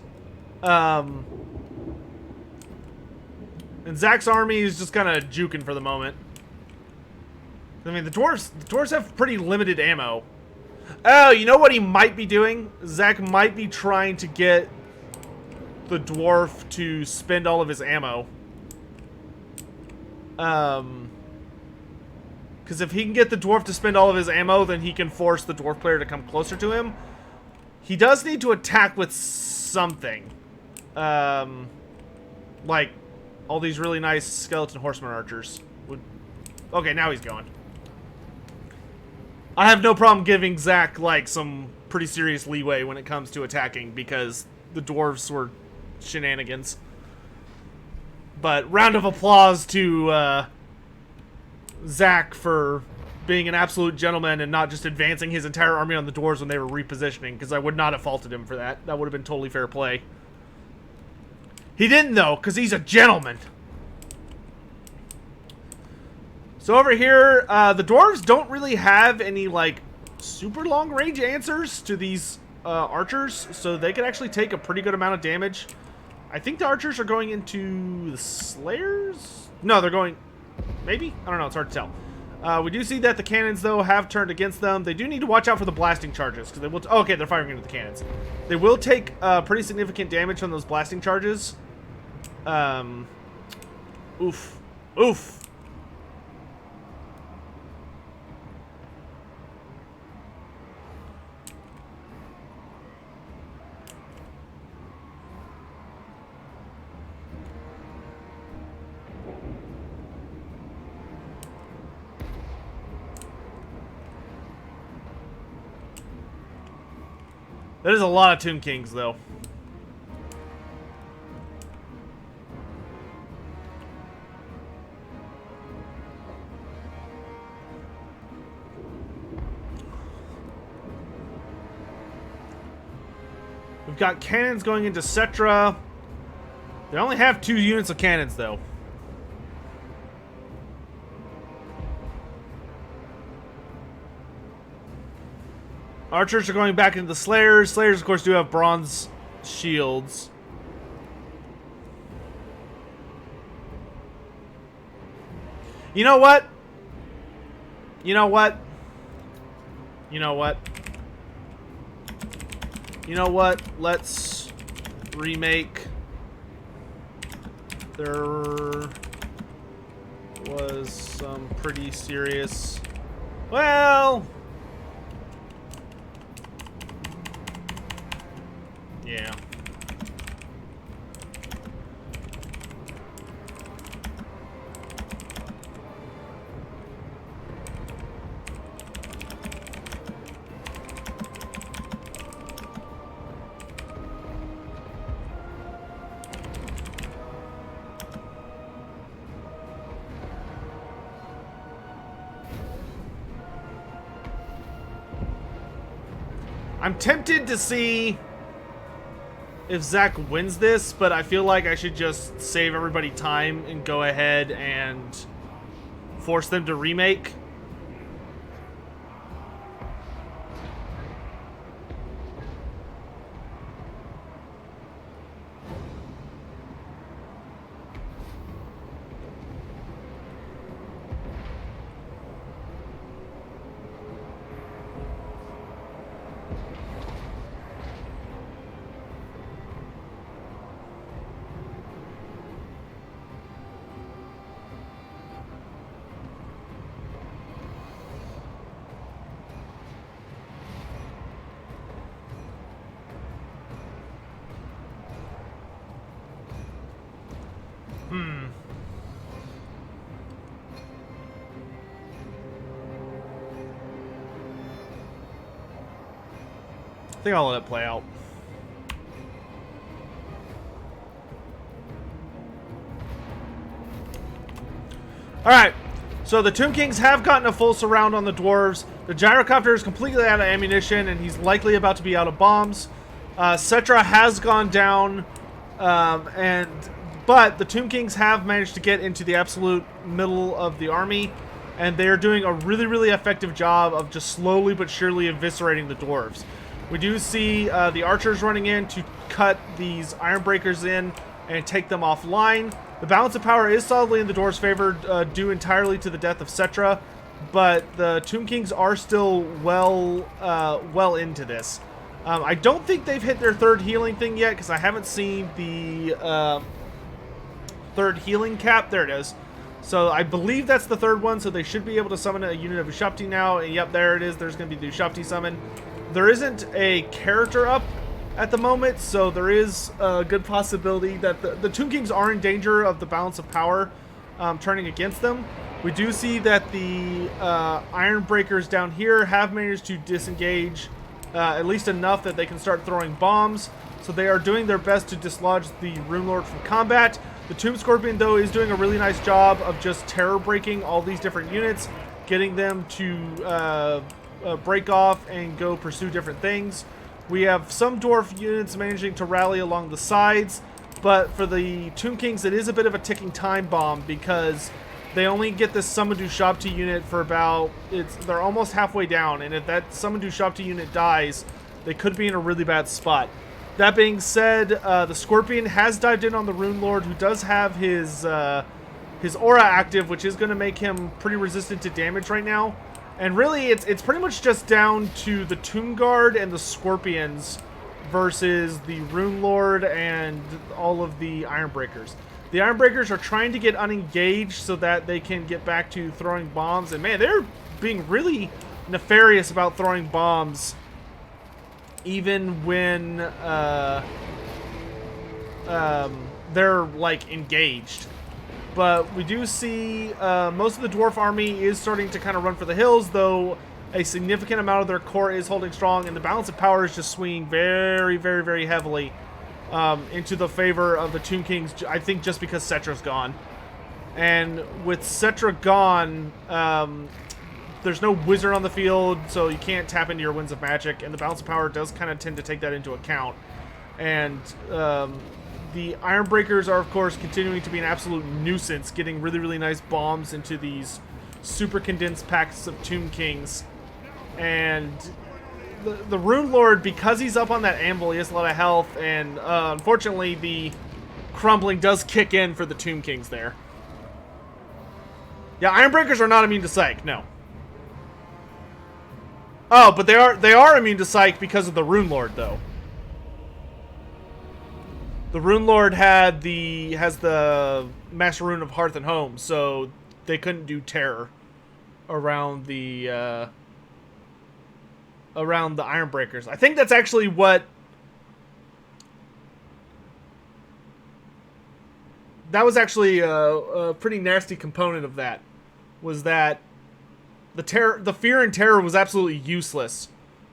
And Zach's army is just kind of juking for the moment. I mean, the dwarves have pretty limited ammo. Oh, you know what he might be doing? Zach might be trying to get the dwarf to spend all of his ammo. Because if he can get the dwarf to spend all of his ammo, then he can force the dwarf player to come closer to him. He does need to attack with something. Like all these really nice skeleton horseman archers. Okay, now he's going. I have no problem giving Zach, like, some pretty serious leeway when it comes to attacking, because the dwarves were shenanigans. But round of applause to Zach for being an absolute gentleman and not just advancing his entire army on the dwarves when they were repositioning, because I would not have faulted him for that. That would have been totally fair play. He didn't, though, because he's a gentleman. So over here, the dwarves don't really have any, like, super long-range answers to these archers, so they can actually take a pretty good amount of damage. I think the archers are going into the slayers? No, they're going... Maybe? I don't know, it's hard to tell. We do see that the cannons, though, have turned against them. They do need to watch out for the blasting charges, because they will... Oh, okay, they're firing into the cannons. They will take pretty significant damage from those blasting charges. Oof. Oof. That is a lot of Tomb Kings, though. We've got cannons going into Cetra. They only have 2 units of cannons, though. Archers are going back into the Slayers. Slayers, of course, do have bronze shields. You know what? You know what? You know what? You know what? Let's remake. There was some pretty serious... Well... Yeah. I'm tempted to see if Zach wins this, but I feel like I should just save everybody time and go ahead and force them to remake. I think I'll let it play out. Alright, so the Tomb Kings have gotten a full surround on the dwarves. The gyrocopter is completely out of ammunition, and he's likely about to be out of bombs. Cetra has gone down, but the Tomb Kings have managed to get into the absolute middle of the army, and they're doing a really, really effective job of just slowly but surely eviscerating the dwarves. We do see the archers running in to cut these iron breakers in and take them offline. The balance of power is solidly in the dwarves' favor, due entirely to the death of Cetra, but the Tomb Kings are still well into this. I don't think they've hit their third healing thing yet, because I haven't seen the third healing cap. There it is. So I believe that's the third one, so they should be able to summon a unit of Ushapti now. And yep, there it is. There's going to be the Ushapti summon. There isn't a character up at the moment, so there is a good possibility that the Tomb Kings are in danger of the balance of power turning against them. We do see that the Iron Breakers down here have managed to disengage at least enough that they can start throwing bombs, so they are doing their best to dislodge the Rune Lord from combat. The Tomb Scorpion, though, is doing a really nice job of just terror breaking all these different units, getting them to break off and go pursue different things. We have some dwarf units managing to rally along the sides, but for the Tomb Kings, it is a bit of a ticking time bomb because they only get this Summoned Ushapti unit for about... they're almost halfway down, and if that Summoned Ushapti unit dies, they could be in a really bad spot. That being said, the Scorpion has dived in on the Rune Lord, who does have his aura active, which is going to make him pretty resistant to damage right now. And really, it's pretty much just down to the Tomb Guard and the Scorpions versus the Rune Lord and all of the Iron Breakers. The Iron Breakers are trying to get unengaged so that they can get back to throwing bombs. And man, they're being really nefarious about throwing bombs, even when they're like engaged. But we do see most of the dwarf army is starting to kind of run for the hills, though a significant amount of their core is holding strong, and the balance of power is just swinging very, very, very heavily into the favor of the Tomb Kings, I think just because Cetra's gone. And with Cetra gone, there's no wizard on the field, so you can't tap into your Winds of Magic, and the balance of power does kind of tend to take that into account. And the Iron Breakers are, of course, continuing to be an absolute nuisance, getting really, really nice bombs into these super condensed packs of Tomb Kings. And the Rune Lord, because he's up on that anvil, he has a lot of health, and unfortunately the crumbling does kick in for the Tomb Kings there. Yeah, Ironbreakers are not immune to Psych, no. Oh, but they are immune to Psych because of the Rune Lord, though. The Rune Lord has the Master Rune of Hearth and Home, so they couldn't do Terror around the Ironbreakers. I think that's actually what. That was actually a pretty nasty component of that. Was that the fear and terror was absolutely useless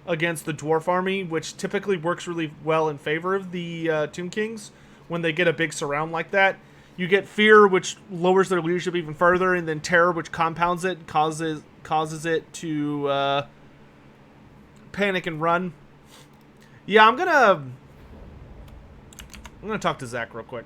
against the dwarf army, which typically works really well in favor of the Tomb Kings when they get a big surround like that. You get fear, which lowers their leadership even further, and then terror, which compounds it, causes it to panic and run. Yeah, I'm gonna talk to Zach real quick.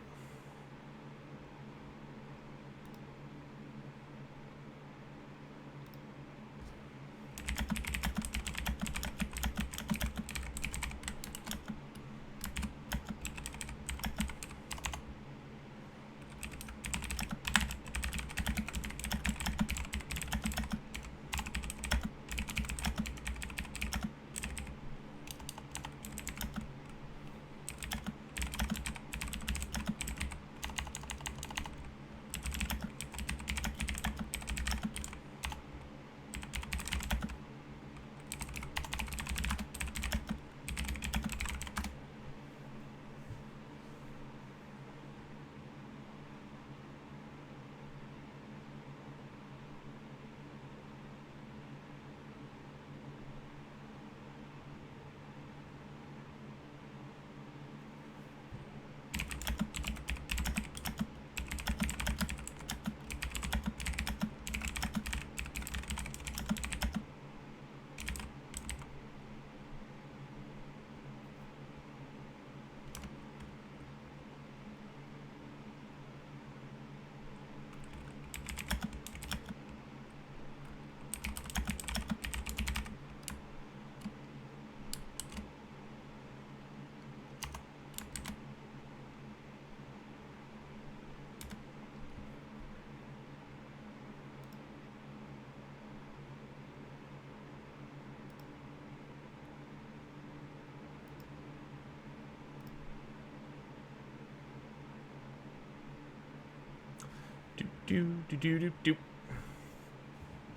Do.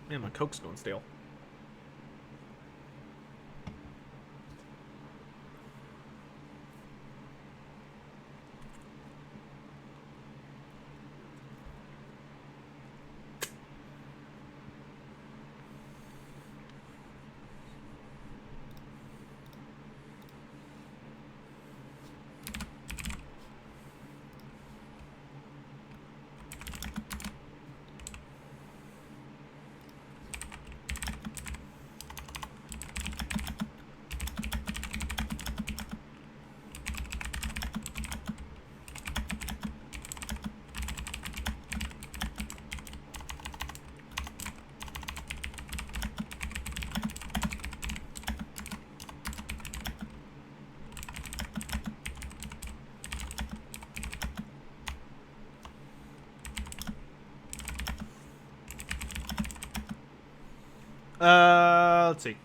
Man, my Coke's going stale. Let's see.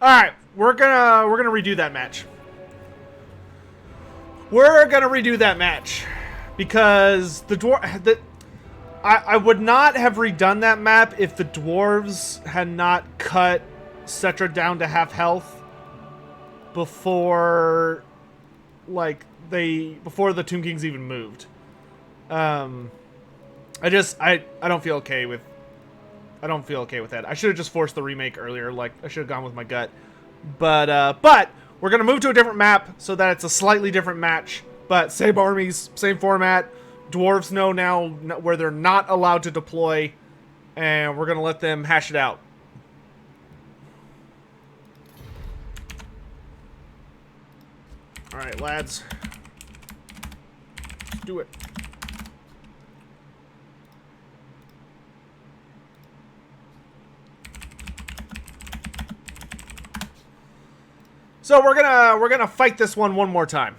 All right, we're gonna redo that match. We're gonna redo that match because I would not have redone that map if the dwarves had not cut Cetra down to half health before, like, before the Tomb Kings even moved. I don't feel okay with that. I should have just forced the remake earlier. Like, I should have gone with my gut. But we're gonna move to a different map so that it's a slightly different match. But same armies, same format. Dwarves know now where they're not allowed to deploy, and we're gonna let them hash it out. All right, lads, let's do it. So we're gonna fight this one more time.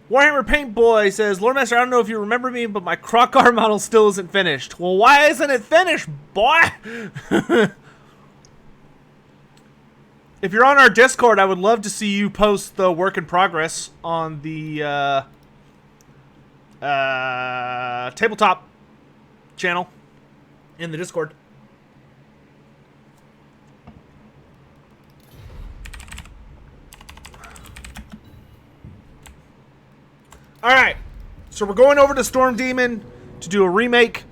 Warhammer Paint Boy says, Lordmaster, I don't know if you remember me, but my Krokar model still isn't finished. Well, why isn't it finished, boy? If you're on our Discord, I would love to see you post the work in progress on the tabletop channel in the Discord. Alright, so we're going over to Storm Demon to do a remake.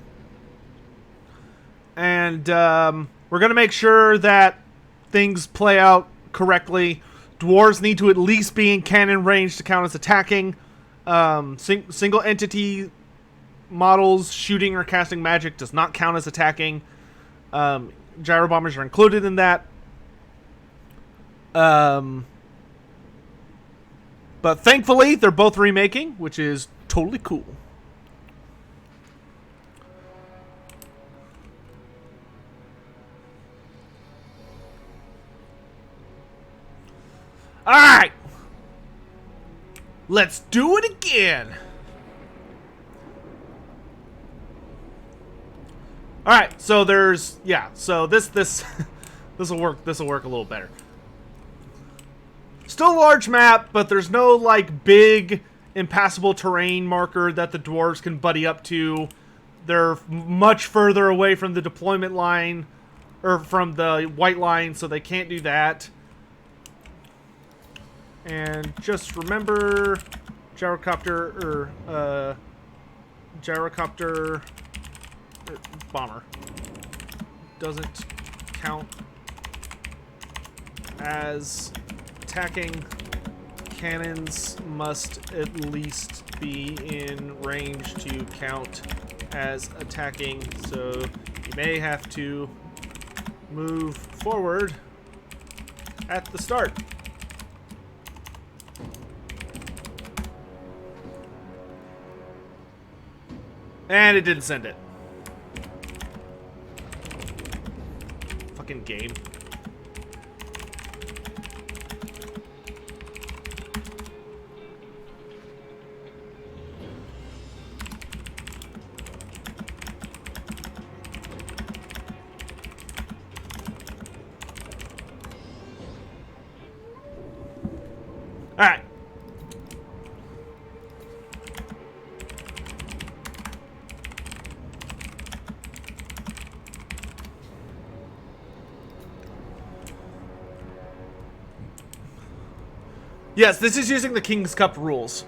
And we're going to make sure that things play out correctly. Dwarves need to at least be in cannon range to count as attacking. Single entity models shooting or casting magic does not count as attacking. Gyro bombers are included in that. But thankfully, they're both remaking, which is totally cool. Alright! Let's do it again! Alright, so there's... yeah, so this will work a little better. Still a large map, but there's no, like, big impassable terrain marker that the dwarves can buddy up to. They're much further away from the deployment line, or from the white line, so they can't do that. And just remember, gyrocopter bomber doesn't count as attacking. Cannons must at least be in range to count as attacking, so you may have to move forward at the start. And it didn't send it. Fucking game. Alright. Yes, this is using the King's Cup rules.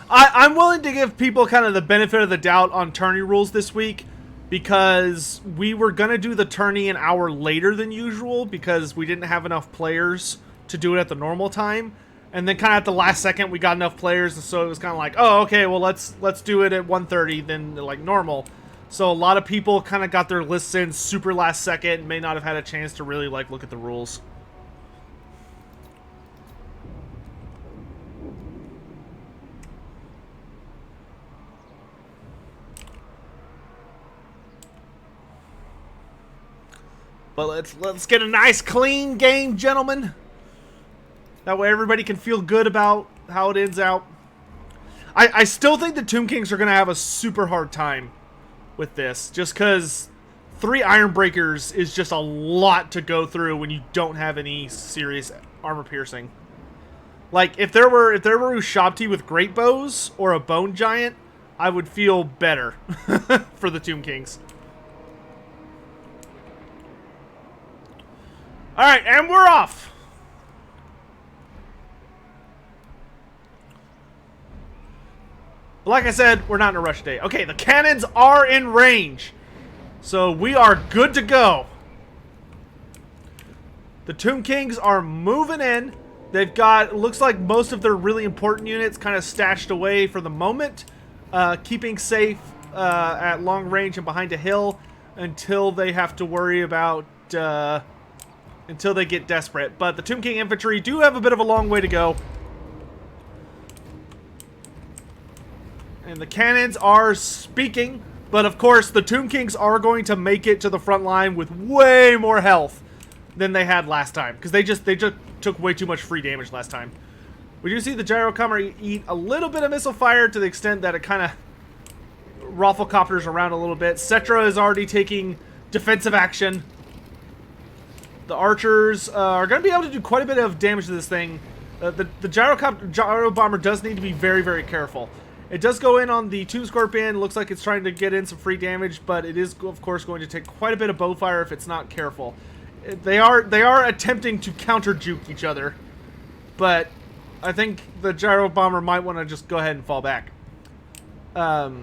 I'm willing to give people kind of the benefit of the doubt on tourney rules this week, because we were going to do the tourney an hour later than usual because we didn't have enough players to do it at the normal time. And then kind of at the last second we got enough players, so it was kind of like, oh, okay, well let's do it at 1:30 then like normal. So a lot of people kind of got their lists in super last second and may not have had a chance to really like look at the rules. But let's get a nice clean game, gentlemen. That way everybody can feel good about how it ends out. I still think the Tomb Kings are going to have a super hard time with this, just because 3 Iron Breakers is just a lot to go through when you don't have any serious armor piercing. Like, if there were Ushabti with great bows or a Bone Giant, I would feel better for the Tomb Kings. Alright, and we're off! Like I said, we're not in a rush today. Okay, the cannons are in range. So we are good to go. The Tomb Kings are moving in. They've got, looks like most of their really important units kind of stashed away for the moment. Keeping safe at long range and behind a hill until they have to worry about, until they get desperate. But the Tomb King infantry do have a bit of a long way to go. And the cannons are speaking, but of course the Tomb Kings are going to make it to the front line with way more health than they had last time, because they just took way too much free damage last time. We do see the Gyrocopter eat a little bit of missile fire to the extent that it kind of rafflecopters around a little bit. Cetra is already taking defensive action. The archers are going to be able to do quite a bit of damage to this thing. The Gyro Bomber does need to be very, very careful. It does go in on the Tomb Scorpion. Looks like it's trying to get in some free damage, but it is, of course, going to take quite a bit of bow fire if it's not careful. They are attempting to counter-juke each other, but I think the Gyro Bomber might want to just go ahead and fall back. That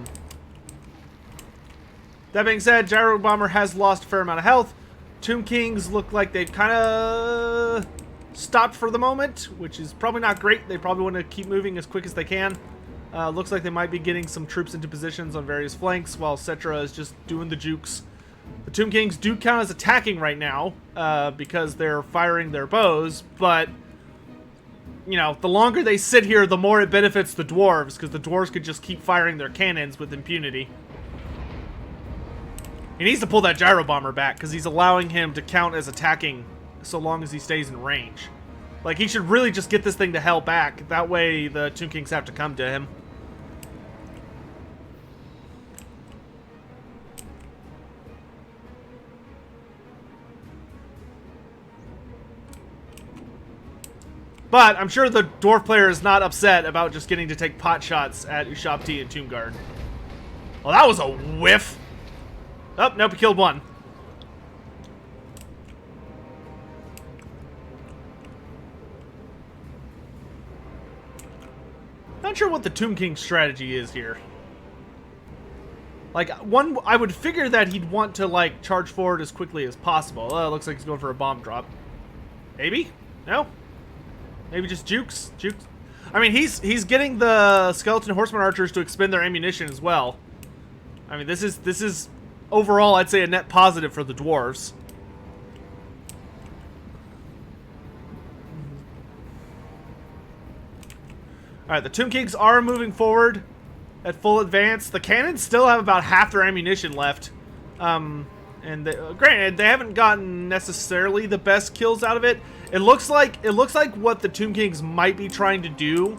being said, Gyro Bomber has lost a fair amount of health. Tomb Kings look like they've kind of stopped for the moment, which is probably not great. They probably want to keep moving as quick as they can. Looks like they might be getting some troops into positions on various flanks while Cetra is just doing the jukes. The Tomb Kings do count as attacking right now because they're firing their bows, but you know, the longer they sit here, the more it benefits the dwarves, because the dwarves could just keep firing their cannons with impunity. He needs to pull that Gyro Bomber back, because he's allowing him to count as attacking so long as he stays in range. Like, he should really just get this thing to hell back. That way the Tomb Kings have to come to him. But I'm sure the dwarf player is not upset about just getting to take pot shots at Ushabti and Tomb Guard. Well, that was a whiff. Oh, nope, he killed one. Not sure what the Tomb King's strategy is here. Like, one, I would figure that he'd want to, like, charge forward as quickly as possible. Oh, it looks like he's going for a bomb drop. Maybe? No? Maybe just jukes? Jukes? I mean, he's getting the skeleton horseman archers to expend their ammunition as well. I mean, this is overall, I'd say, a net positive for the dwarves. Alright, the Tomb Kings are moving forward at full advance. The cannons still have about half their ammunition left. And granted, they haven't gotten necessarily the best kills out of it. It looks like what the Tomb Kings might be trying to do.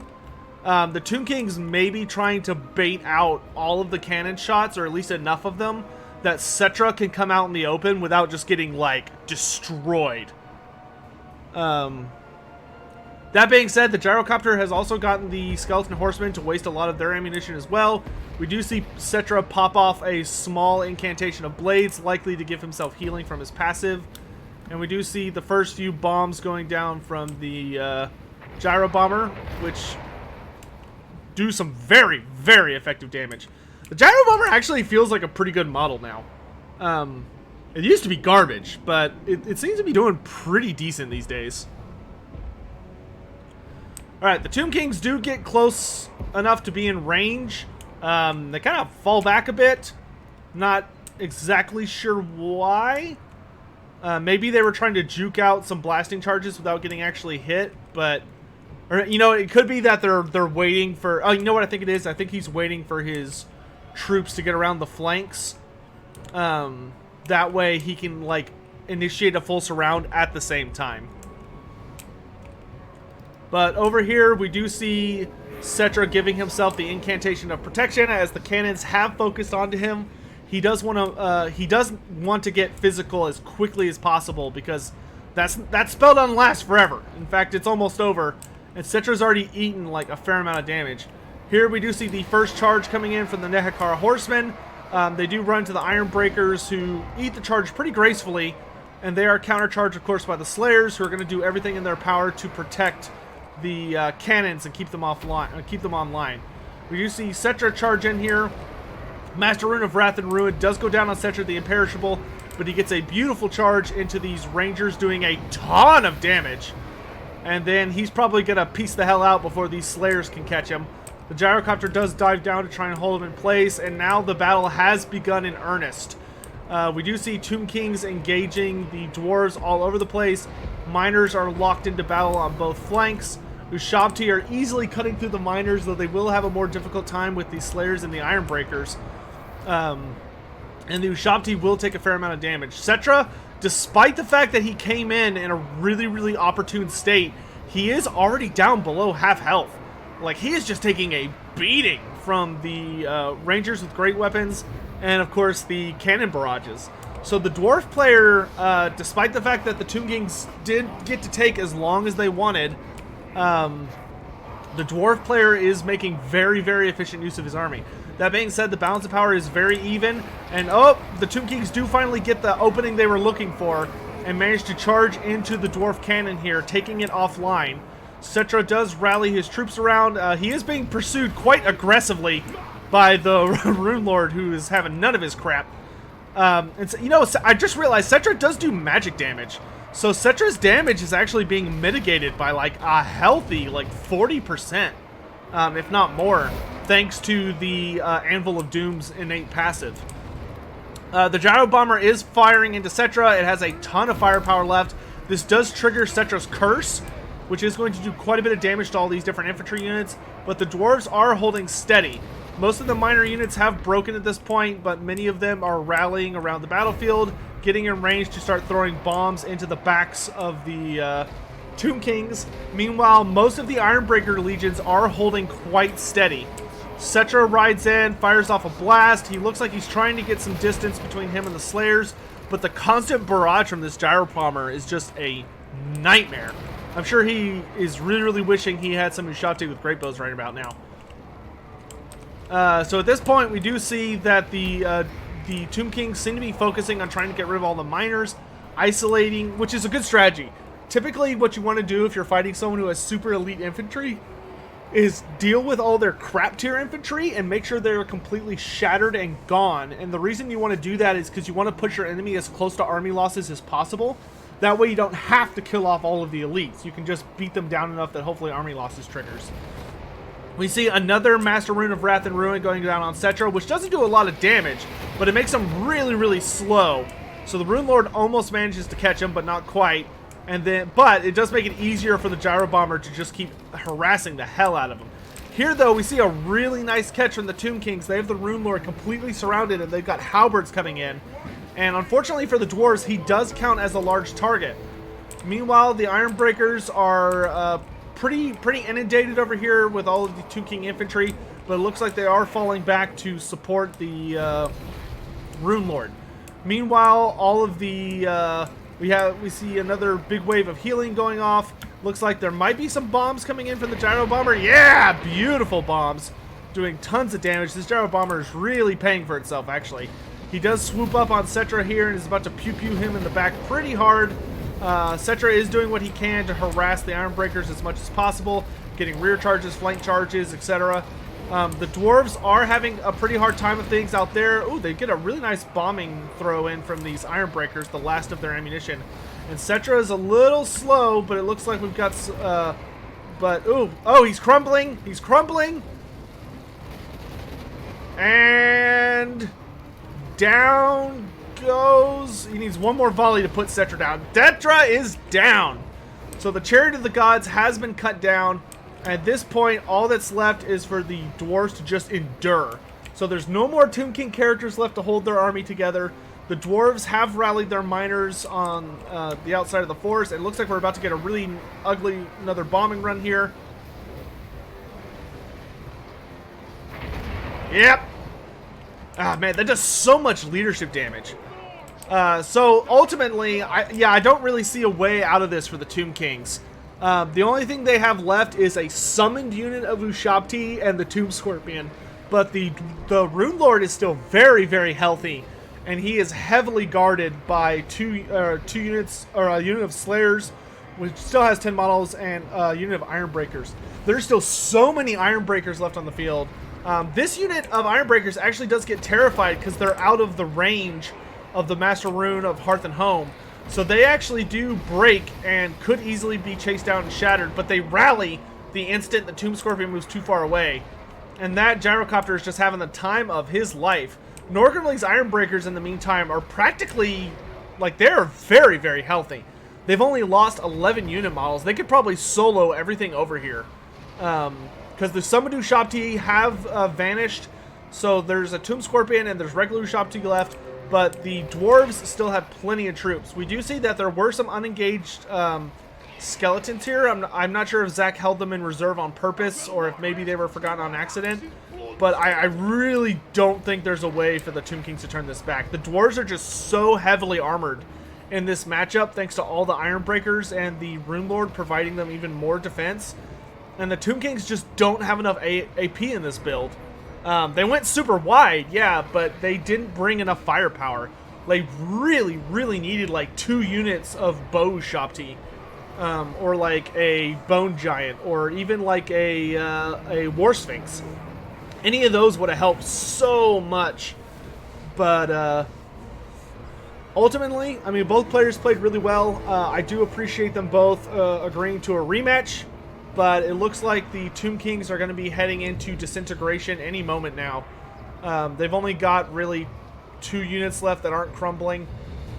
The Tomb Kings may be trying to bait out all of the cannon shots, or at least enough of them, that Cetra can come out in the open without just getting, like, destroyed. That being said, the Gyrocopter has also gotten the Skeleton Horsemen to waste a lot of their ammunition as well. We do see Cetra pop off a small incantation of blades, likely to give himself healing from his passive. And we do see the first few bombs going down from the Gyro Bomber, which do some very, very effective damage. The Gyro Bomber actually feels like a pretty good model now. It used to be garbage, but it seems to be doing pretty decent these days. Alright, the Tomb Kings do get close enough to be in range. They kind of fall back a bit. Not exactly sure why. Maybe they were trying to juke out some blasting charges without getting actually hit, but... Or, you know, it could be that they're waiting for... Oh, you know what I think it is? I think he's waiting for his troops to get around the flanks. That way he can, like, initiate a full surround at the same time. But over here, we do see Cetra giving himself the incantation of protection as the cannons have focused onto him. He does want to get physical as quickly as possible because that spell doesn't last forever. In fact, it's almost over, and Cetra's already eaten like a fair amount of damage. Here we do see the first charge coming in from the Nehekara Horsemen. They do run to the Iron Breakers, who eat the charge pretty gracefully, and they are countercharged, of course, by the Slayers, who are going to do everything in their power to protect the cannons and keep them online. We do see Cetra charge in here. Master Rune of Wrath and Ruin does go down on Cetra the Imperishable, but he gets a beautiful charge into these Rangers, doing a ton of damage. And then he's probably going to piece the hell out before these Slayers can catch him. The Gyrocopter does dive down to try and hold him in place, and now the battle has begun in earnest. We do see Tomb Kings engaging the Dwarves all over the place. Miners are locked into battle on both flanks. Ushabti are easily cutting through the Miners, though they will have a more difficult time with the Slayers and the Iron Breakers. And the Ushabti will take a fair amount of damage. Cetra, despite the fact that he came in a really, really opportune state, he is already down below half health. Like, he is just taking a beating from the Rangers with great weapons and, of course, the cannon barrages. So the Dwarf player, despite the fact that the Tomb Kings did get to take as long as they wanted, the Dwarf player is making very, very efficient use of his army. That being said, the balance of power is very even, and the Tomb Kings do finally get the opening they were looking for and manage to charge into the Dwarf cannon here, taking it offline. Cetra does rally his troops around. He is being pursued quite aggressively by the Rune Lord, who is having none of his crap. And so, you know, I just realized Cetra does do magic damage. So Cetra's damage is actually being mitigated by like a healthy, like 40%, if not more, thanks to the Anvil of Doom's innate passive. The Gyro Bomber is firing into Cetra. It has a ton of firepower left. This does trigger Cetra's Curse, which is going to do quite a bit of damage to all these different infantry units, but the Dwarves are holding steady. Most of the minor units have broken at this point, but many of them are rallying around the battlefield, getting in range to start throwing bombs into the backs of the Tomb Kings. Meanwhile, most of the Ironbreaker legions are holding quite steady. Cetra rides in, fires off a blast. He looks like he's trying to get some distance between him and the Slayers, but the constant barrage from this Gyro Bomber is just a nightmare. I'm sure he is really, really wishing he had some Ushabti with great bows right about now. So at this point, we do see that the Tomb Kings seem to be focusing on trying to get rid of all the miners, isolating, which is a good strategy. Typically, what you want to do if you're fighting someone who has super elite infantry is deal with all their crap tier infantry and make sure they're completely shattered and gone. And the reason you want to do that is because you want to push your enemy as close to army losses as possible. That way you don't have to kill off all of the elites. You can just beat them down enough that hopefully army losses triggers. We see another Master Rune of Wrath and Ruin going down on Cetra, which doesn't do a lot of damage, but it makes him really, really slow. So the Rune Lord almost manages to catch him, but not quite. But it does make it easier for the Gyro Bomber to just keep harassing the hell out of him. Here, though, we see a really nice catch from the Tomb Kings. They have the Rune Lord completely surrounded, and they've got halberds coming in. And unfortunately for the Dwarves, he does count as a large target. Meanwhile, the Ironbreakers are pretty inundated over here with all of the Tomb King infantry, but it looks like they are falling back to support the Rune Lord. Meanwhile, all of the we see another big wave of healing going off. Looks like there might be some bombs coming in from the Gyro Bomber. Yeah, beautiful bombs, doing tons of damage. This Gyro Bomber is really paying for itself, actually. He does swoop up on Cetra here and is about to pew-pew him in the back pretty hard. Cetra is doing what he can to harass the Ironbreakers as much as possible, getting rear charges, flank charges, etc. The Dwarves are having a pretty hard time of things out there. Ooh, they get a really nice bombing throw in from these Ironbreakers, the last of their ammunition. And Cetra is a little slow, but it looks like we've got... oh, he's crumbling! He's crumbling! And... down goes... He needs one more volley to put Cetra down. Cetra is down! So the Chariot of the Gods has been cut down. At this point, all that's left is for the Dwarves to just endure. So there's no more Tomb King characters left to hold their army together. The dwarves have rallied their miners on the outside of the forest. It looks like we're about to get a really ugly another bombing run here. Yep. Ah, man, that does so much leadership damage. So ultimately, I don't really see a way out of this for the Tomb Kings. The only thing they have left is a summoned unit of Ushabti and the Tomb Scorpion. But the Rune Lord is still very, very healthy. And he is heavily guarded by two units, or a unit of Slayers, which still has 10 models, and a unit of Ironbreakers. There's still so many Ironbreakers left on the field. This unit of Ironbreakers actually does get terrified because they're out of the range of the Master Rune of Hearth and Home. So they actually do break and could easily be chased down and shattered, but they rally the instant the Tomb Scorpion moves too far away. And that Gyrocopter is just having the time of his life. Norgrimling's Ironbreakers, in the meantime, are practically, like, they're very, very healthy. They've only lost 11 unit models. They could probably solo everything over here. Because the summoned Ushabti have vanished. So there's a Tomb Scorpion and there's regular Ushabti left. But the dwarves still have plenty of troops. We do see that there were some unengaged skeletons here. I'm not sure if Zach held them in reserve on purpose or if maybe they were forgotten on accident. But I really don't think there's a way for the Tomb Kings to turn this back. The dwarves are just so heavily armored in this matchup thanks to all the Ironbreakers and the Rune Lord providing them even more defense. And the Tomb Kings just don't have enough AP in this build. They went super wide, yeah, but they didn't bring enough firepower. They really, really needed like 2 units of Bow Ushabti. Or like a Bone Giant, or even like a War Sphinx. Any of those would have helped so much. But ultimately, I mean, both players played really well. I do appreciate them both agreeing to a rematch. But it looks like the Tomb Kings are going to be heading into disintegration any moment now. They've only got really 2 units left that aren't crumbling.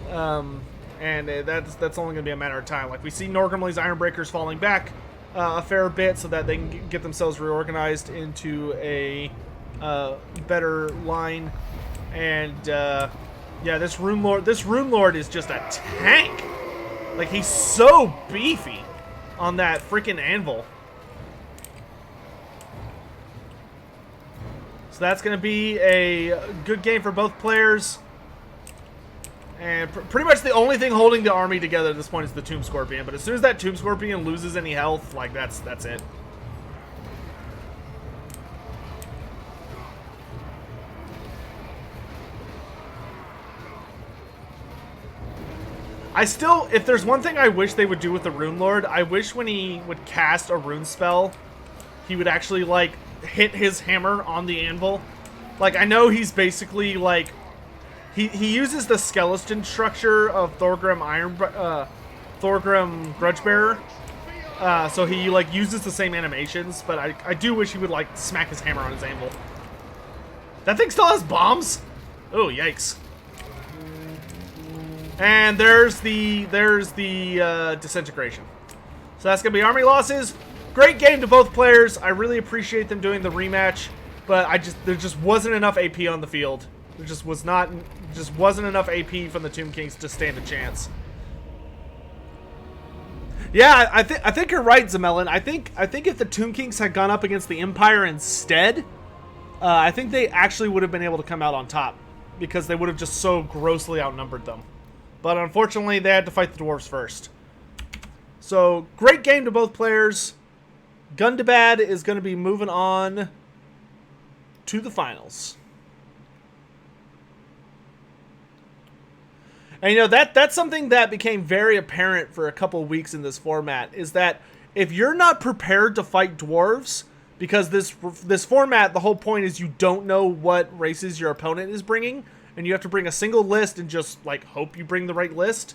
And that's only going to be a matter of time. Like, we see Norgrimling's Ironbreakers falling back a fair bit so that they can get themselves reorganized into a better line. And yeah, this Rune Lord is just a tank. Like, he's so beefy on that freaking anvil. So that's going to be a good game for both players. And pretty much the only thing holding the army together at this point is the Tomb Scorpion. But as soon as that Tomb Scorpion loses any health, like, that's it. If there's one thing I wish they would do with the Rune Lord, I wish when he would cast a rune spell, he would actually, like, hit his hammer on the anvil. Like, I know he's basically, like, he uses the skeleton structure of Thorgrim Grudgebearer. So he, like, uses the same animations, but I do wish he would, like, smack his hammer on his anvil. That thing still has bombs? Oh, yikes. And there's the disintegration. So that's going to be army losses. Great game to both players. I really appreciate them doing the rematch, but there just wasn't enough AP on the field. There just wasn't enough AP from the Tomb Kings to stand a chance. Yeah, I think you're right, Zamelin. I think if the Tomb Kings had gone up against the Empire instead, I think they actually would have been able to come out on top because they would have just so grossly outnumbered them. But unfortunately, they had to fight the dwarves first. So, great game to both players. Gundabad is going to be moving on to the finals. And, you know, that's something that became very apparent for a couple of weeks in this format, is that if you're not prepared to fight dwarves, because this format, the whole point is you don't know what races your opponent is bringing, and you have to bring a single list and just, like, hope you bring the right list.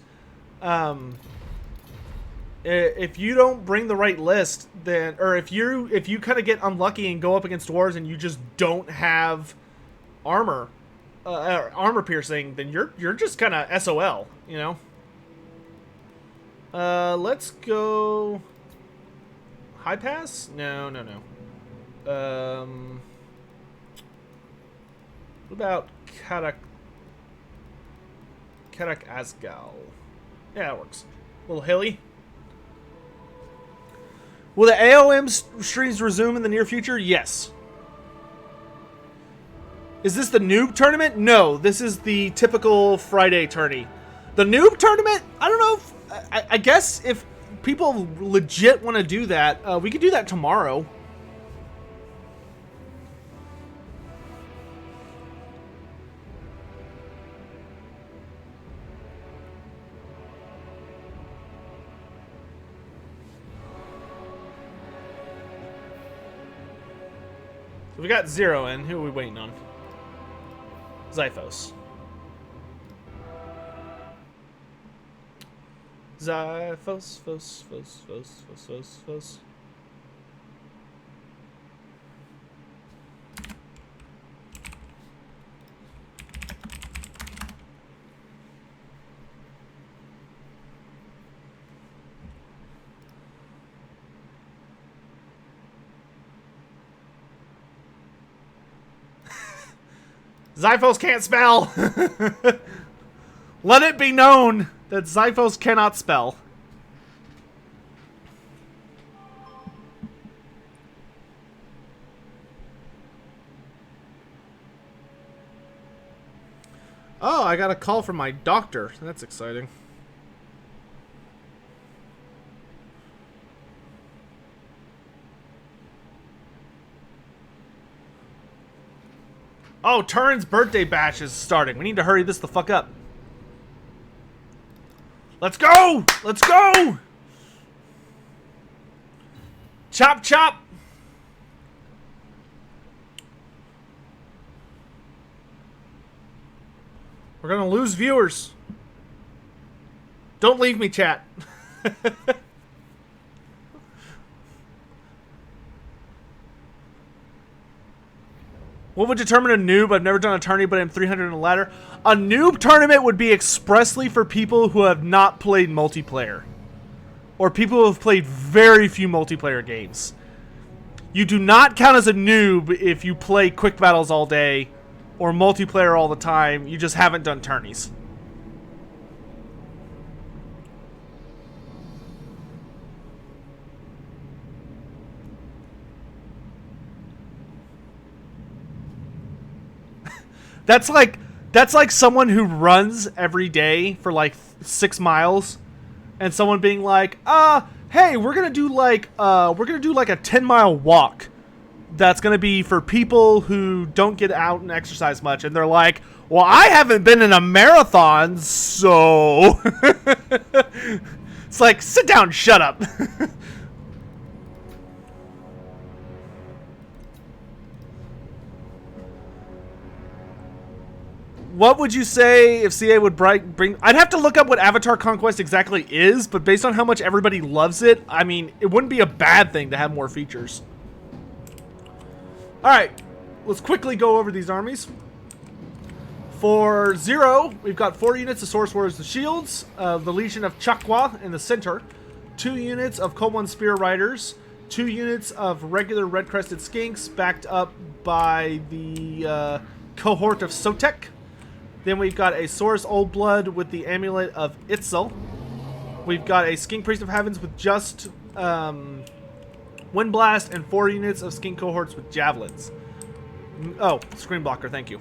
If you don't bring the right list, then, or if you kind of get unlucky and go up against dwarves and you just don't have armor piercing, then you're just kind of SOL, you know. Let's go high pass. No. What about Kerak Asgal. Yeah, that works. A little hilly. Will the AOM streams resume in the near future? Yes. Is this the noob tournament? No, this is the typical Friday tourney. The noob tournament? I don't know if... I guess if people legit want to do that, we could do that tomorrow. We got 0 in. Who are we waiting on? Zyphos. Fos. Zyphos can't spell! Let it be known that Zyphos cannot spell. Oh, I got a call from my doctor. That's exciting. Oh, Turin's birthday bash is starting. We need to hurry this the fuck up. Let's go! Let's go! Chop, chop! We're gonna lose viewers. Don't leave me, chat. What would determine a noob? I've never done a tourney, but I'm 300 in a ladder. A noob tournament would be expressly for people who have not played multiplayer. Or people who have played very few multiplayer games. You do not count as a noob if you play quick battles all day or multiplayer all the time. You just haven't done tourneys. That's like someone who runs every day for like 6 miles, and someone being like, hey, we're gonna do like a 10-mile walk. That's gonna be for people who don't get out and exercise much, and they're like, well, I haven't been in a marathon, so it's like, sit down, shut up. What would you say if CA would bring... I'd have to look up what Avatar Conquest exactly is, but based on how much everybody loves it, I mean, it wouldn't be a bad thing to have more features. Alright, let's quickly go over these armies. For 0, we've got 4 units of Source Warriors with Shields, the Legion of Chakwa in the center, 2 units of Cold One Spear Riders, 2 units of regular Red-Crested Skinks, backed up by the cohort of Sotek. Then we've got a Saurus Old Blood with the Amulet of Itzel. We've got a Skink Priest of Heavens with just Wind Blast and 4 units of Skink cohorts with Javelins. Oh, Screen Blocker, thank you.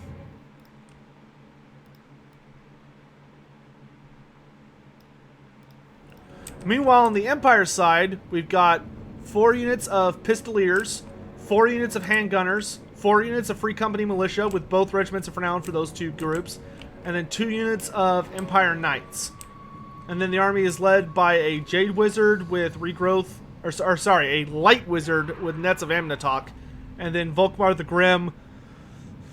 Meanwhile, on the Empire side, we've got 4 units of Pistoliers, 4 units of Handgunners, 4 units of Free Company Militia with both regiments of renown for those 2 groups, and then 2 units of Empire Knights. And then the army is led by a Jade Wizard with Regrowth, or sorry, a Light Wizard with Nets of Amnatok, and then Volkmar the Grim,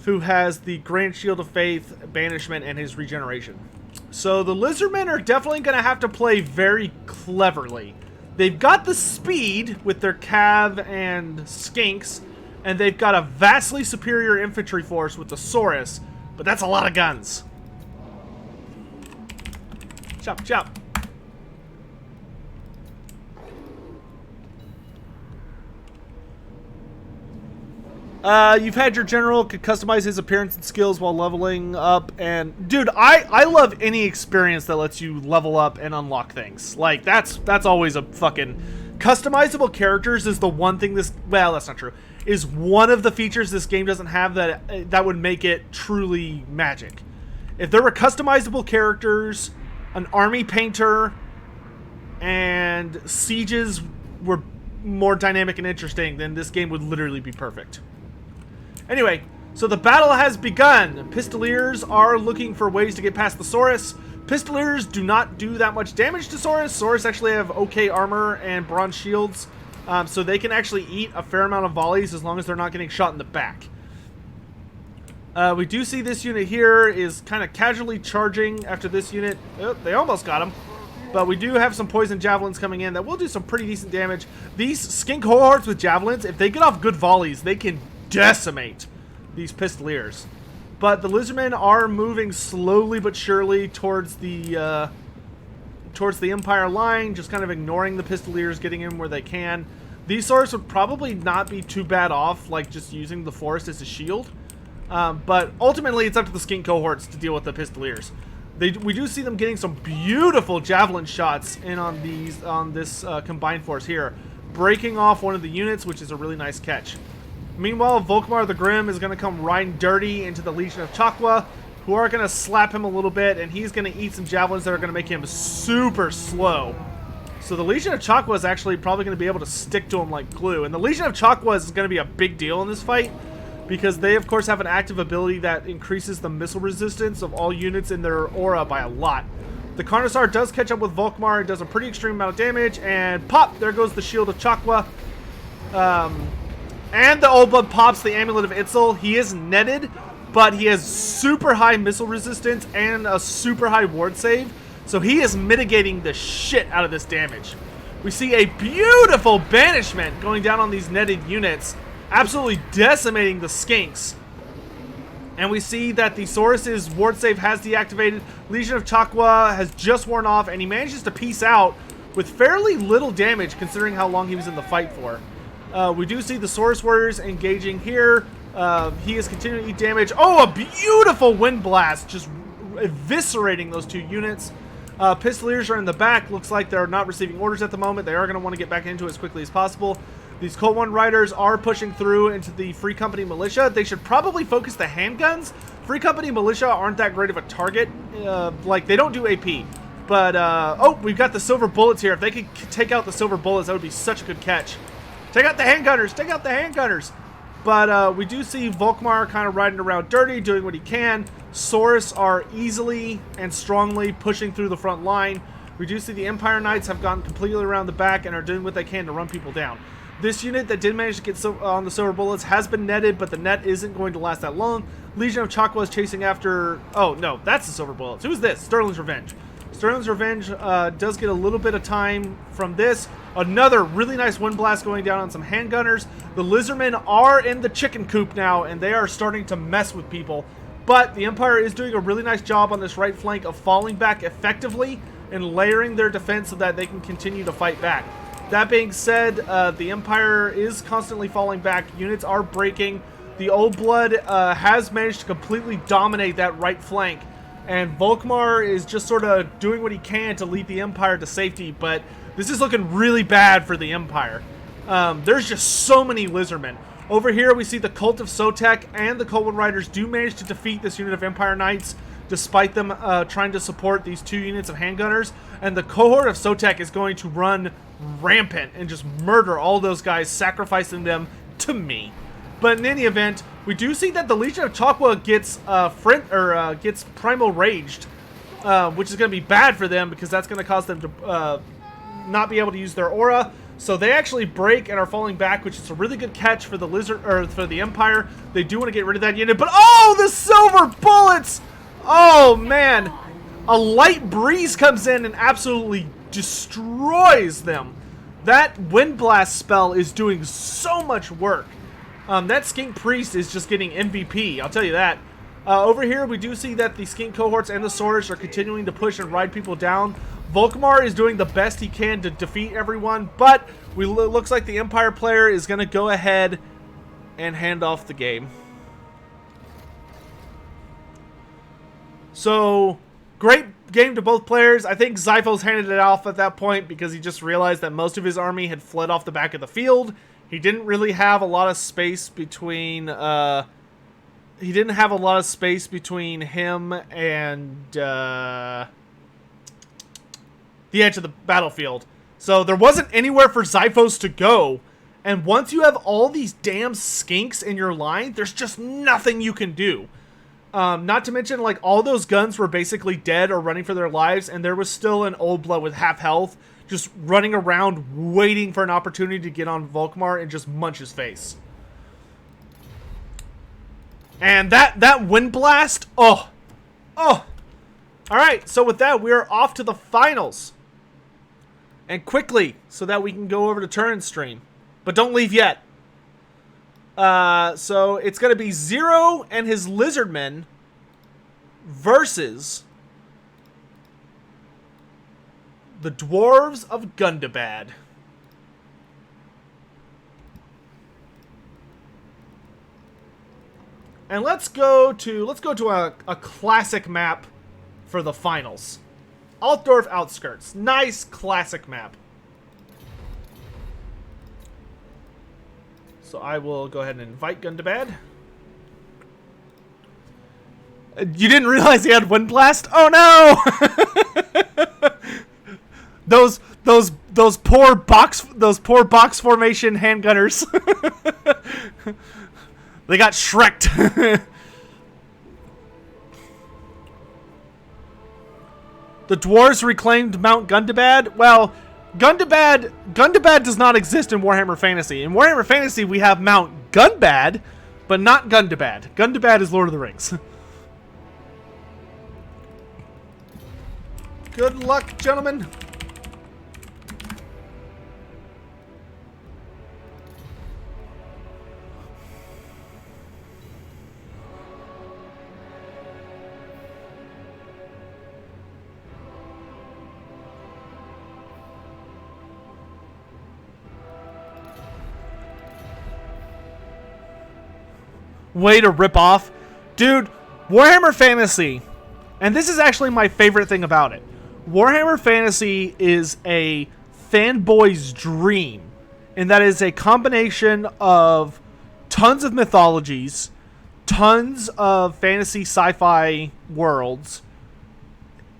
who has the Grand Shield of Faith, Banishment, and his Regeneration. So the Lizardmen are definitely going to have to play very cleverly. They've got the speed with their Cav and Skinks, and they've got a vastly superior infantry force with the Saurus, but that's a lot of guns. Chop, chop. You've had your general could customize his appearance and skills while leveling up, and dude, I love any experience that lets you level up and unlock things. Like that's always a fucking customizable characters is the one thing this, well, that's not true, is one of the features this game doesn't have that would make it truly magic. If there were customizable characters, an army painter, and sieges were more dynamic and interesting, then this game would literally be perfect. Anyway, so the battle has begun. Pistoliers are looking for ways to get past the Saurus. Pistoliers do not do that much damage to Saurus. Saurus actually have okay armor and bronze shields, so they can actually eat a fair amount of volleys as long as they're not getting shot in the back. We do see this unit here is kind of casually charging after this unit. Oh, they almost got him. But we do have some poison javelins coming in that will do some pretty decent damage. These skin cohorts with javelins, if they get off good volleys, they can decimate these pistoliers. But the Lizardmen are moving slowly but surely towards the Empire line, just kind of ignoring the pistoliers, getting in where they can. These swords would probably not be too bad off, like just using the forest as a shield. But ultimately, it's up to the skink cohorts to deal with the pistoliers. We do see them getting some beautiful javelin shots in on this combined force here, breaking off one of the units, which is a really nice catch. Meanwhile, Volkmar the Grim is going to come riding dirty into the Legion of Chakwa, who are going to slap him a little bit, and he's going to eat some javelins that are going to make him super slow. So the Legion of Chakwa is actually probably going to be able to stick to him like glue. And the Legion of Chakwa is going to be a big deal in this fight, because they, of course, have an active ability that increases the missile resistance of all units in their aura by a lot. The Carnosaur does catch up with Volkmar and does a pretty extreme amount of damage, and pop! There goes the Shield of Chakwa. And the Old Blood pops the Amulet of Itzel. He is netted, but he has super high missile resistance and a super high ward save, so he is mitigating the shit out of this damage. We see a beautiful banishment going down on these netted units, absolutely decimating the skinks. And we see that the Saurus's ward save has deactivated. Legion of Chakwa has just worn off, and he manages to peace out with fairly little damage considering how long he was in the fight for. We do see the Saurus warriors engaging here. He is continuing to eat damage. Oh, a beautiful wind blast, just eviscerating those two units. Pistoliers are in the back. Looks like they're not receiving orders at the moment. They are going to want to get back into it as quickly as possible. These Cold One Riders are pushing through into the Free Company Militia. They should probably focus the handguns. Free Company Militia aren't that great of a target. Like, they don't do AP. But, oh, we've got the Silver Bullets here. If they could take out the Silver Bullets, that would be such a good catch. Take out the handgunners! Take out the handgunners! But we do see Volkmar kind of riding around dirty, doing what he can. Saurus are easily and strongly pushing through the front line. We do see the Empire Knights have gotten completely around the back and are doing what they can to run people down. This unit that did manage to get on the Silver Bullets has been netted, but the net isn't going to last that long. Legion of Chakwa is chasing after... Oh, no, that's the Silver Bullets. Who's this? Sterling's Revenge. Sterling's Revenge does get a little bit of time from this. Another really nice wind blast going down on some handgunners. The Lizardmen are in the chicken coop now, and they are starting to mess with people. But the Empire is doing a really nice job on this right flank of falling back effectively and layering their defense so that they can continue to fight back. That being said, the Empire is constantly falling back. Units are breaking. The Old Blood has managed to completely dominate that right flank. And Volkmar is just sort of doing what he can to lead the Empire to safety, but this is looking really bad for the Empire. There's just so many Lizardmen. Over here, we see the Cult of Sotek and the Cold One Riders do manage to defeat this unit of Empire Knights, despite them trying to support these two units of handgunners. And the cohort of Sotek is going to run rampant and just murder all those guys, sacrificing them to me. But in any event, we do see that the Legion of Chakwa gets gets Primal Raged, which is going to be bad for them because that's going to cause them to not be able to use their aura. So they actually break and are falling back, which is a really good catch for the for the Empire. They do want to get rid of that unit, but oh, the Silver Bullets! Oh man, a light breeze comes in and absolutely destroys them. That Wind Blast spell is doing so much work. That Skink Priest is just getting MVP, I'll tell you that. Over here, we do see that the Skink cohorts and the Saurus are continuing to push and ride people down. Volkmar is doing the best he can to defeat everyone, but looks like the Empire player is going to go ahead and hand off the game. So, great game to both players. I think Zyphos handed it off at that point because he just realized that most of his army had fled off the back of the field. He didn't really have a lot of space between him and the edge of the battlefield. So there wasn't anywhere for Zyphos to go. And once you have all these damn skinks in your line, there's just nothing you can do. Not to mention, like, all those guns were basically dead or running for their lives, and there was still an old blood with half health just running around waiting for an opportunity to get on Volkmar and just munch his face. And that wind blast, oh. Alright, so with that, we are off to the finals. And quickly, so that we can go over to turn stream. But don't leave yet. So it's going to be Zero and his Lizardmen versus the Dwarves of Gundabad. And let's go to a classic map for the finals. Altdorf Outskirts. Nice classic map. So I will go ahead and invite Gundabad. You didn't realize he had Wind Blast? Oh no! those poor box formation handgunners. They got Shrek'd. The dwarves reclaimed Mount Gundabad. Well, Gundabad does not exist in Warhammer Fantasy. In Warhammer Fantasy, we have Mount Gunbad, but not Gundabad. Gundabad is Lord of the Rings. Good luck, gentlemen. Way to rip off. Dude, Warhammer Fantasy, and this is actually my favorite thing about it. Warhammer Fantasy is a fanboy's dream, and that is a combination of tons of mythologies, tons of fantasy sci-fi worlds,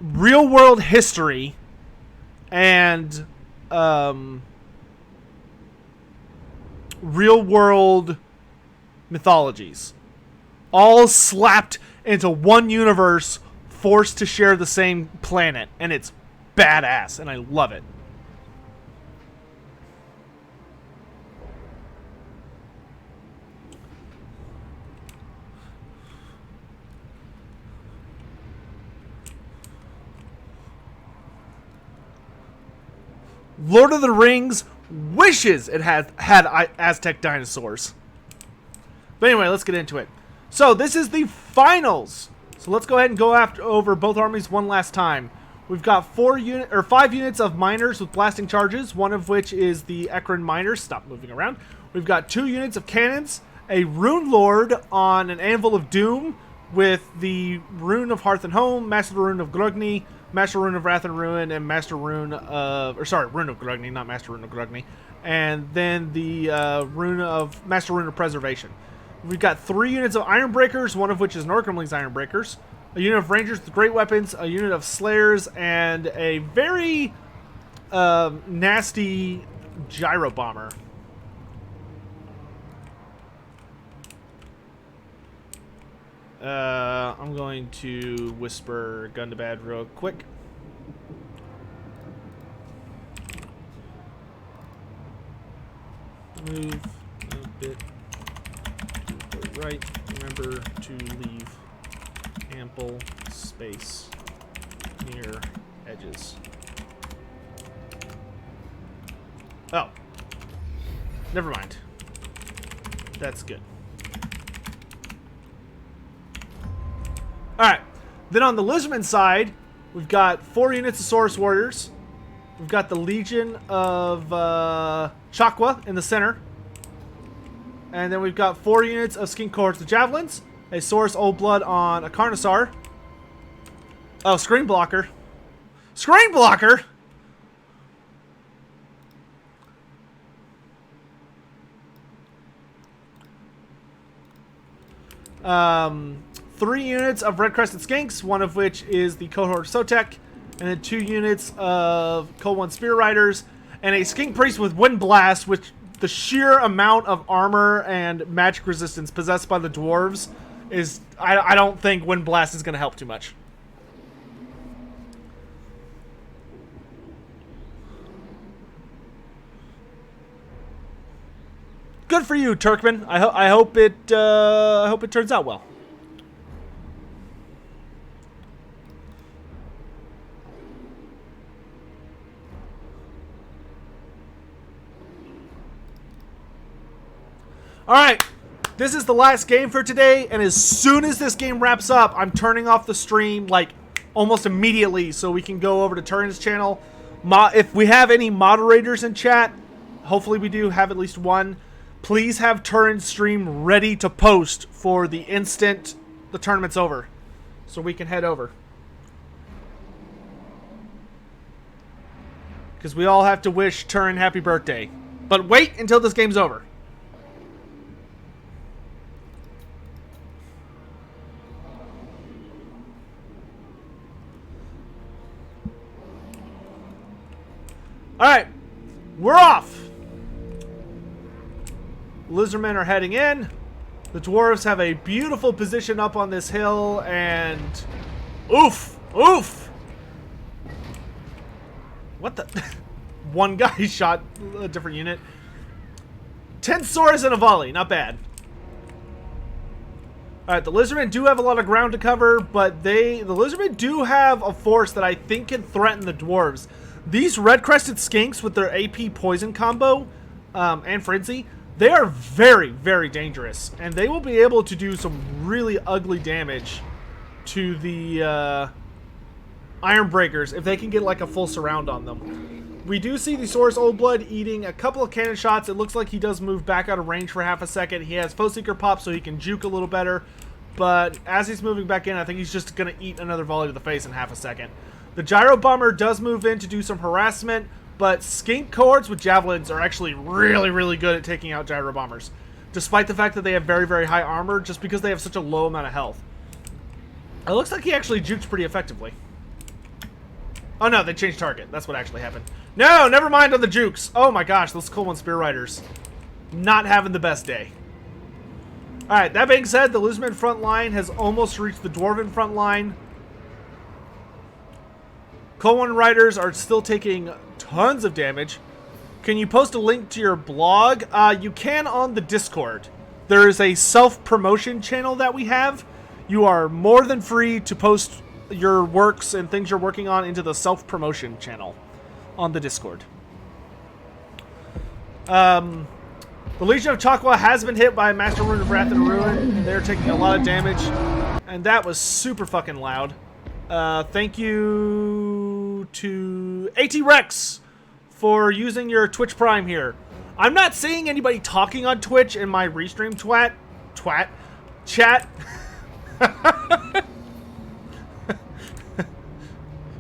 real world history, and real world mythologies, all slapped into one universe, forced to share the same planet, and it's badass, and I love it. Lord of the Rings wishes it had Aztec dinosaurs. But anyway, let's get into it. So this is the finals. So let's go ahead and go over both armies one last time. We've got 5 units of miners with blasting charges, one of which is the Ekron miners. Stop moving around. We've got 2 units of cannons, a Rune Lord on an Anvil of Doom with the Rune of Hearth and Home, Master Rune of Grugni, Master Rune of Wrath and Ruin, and Master Rune of... Rune of Grugni, not Master Rune of Grugni. And then the Master Rune of Preservation. We've got 3 units of Ironbreakers, one of which is Norcomling's Ironbreakers, a unit of Rangers with great weapons, a unit of Slayers, and a very nasty Gyro Bomber. I'm going to whisper Gundabad real quick. Move a bit. Right, remember to leave ample space near edges. Oh. Never mind. That's good. Alright. Then on the Lizardmen side, we've got 4 units of Saurus Warriors. We've got the Legion of Chakwa in the center. And then we've got 4 units of skink cohorts with javelins. A Saurus Old Blood on a Carnosaur. Oh, screen blocker. Screen blocker! Three units of red-crested skinks, one of which is the cohort Sotek, and then 2 units of Cold One Spear Riders, and a skink priest with Wind Blast, which the sheer amount of armor and magic resistance possessed by the dwarves is... I don't think Wind Blast is going to help too much. Good for you, Turkman. I hope it turns out well. All right, this is the last game for today, and as soon as this game wraps up, I'm turning off the stream like almost immediately so we can go over to Turin's channel. If we have any moderators in chat, hopefully we do have at least one. Please have Turin's stream ready to post for the instant the tournament's over, so we can head over. Because we all have to wish Turin happy birthday. But wait until this game's over. Alright, we're off. Lizardmen are heading in. The dwarves have a beautiful position up on this hill, and oof, oof. What the? One guy shot a different unit. 10 swords and a volley, not bad. Alright, the Lizardmen do have a lot of ground to cover, but the Lizardmen do have a force that I think can threaten the dwarves. These red-crested skinks with their AP poison combo and frenzy, they are very, very dangerous, and they will be able to do some really ugly damage to the Iron Breakers if they can get like a full surround on them. We do see the Saurus Old Blood eating a couple of cannon shots. It looks like he does move back out of range for half a second. He has Foe Seeker pop so he can juke a little better, but as he's moving back in, I think he's just going to eat another volley to the face in half a second. The Gyro Bomber does move in to do some harassment, but skink cohorts with javelins are actually really, really good at taking out Gyro Bombers, despite the fact that they have very, very high armor, just because they have such a low amount of health. It looks like he actually jukes pretty effectively. Oh no, they changed target. That's what actually happened. No, never mind on the jukes. Oh my gosh, those Cold One Spear Riders. Not having the best day. Alright, that being said, the Lizardmen front line has almost reached the Dwarven front line. Cold One Riders are still taking tons of damage. Can you post a link to your blog? You can on the Discord. There is a self-promotion channel that we have. You are more than free to post your works and things you're working on into the self-promotion channel on the Discord. The Legion of Chakwa has been hit by a Master Rune of Wrath and Ruin, and they're taking a lot of damage. And that was super fucking loud. Thank you to AT-Rex for using your Twitch Prime here. I'm not seeing anybody talking on Twitch in my restream chat.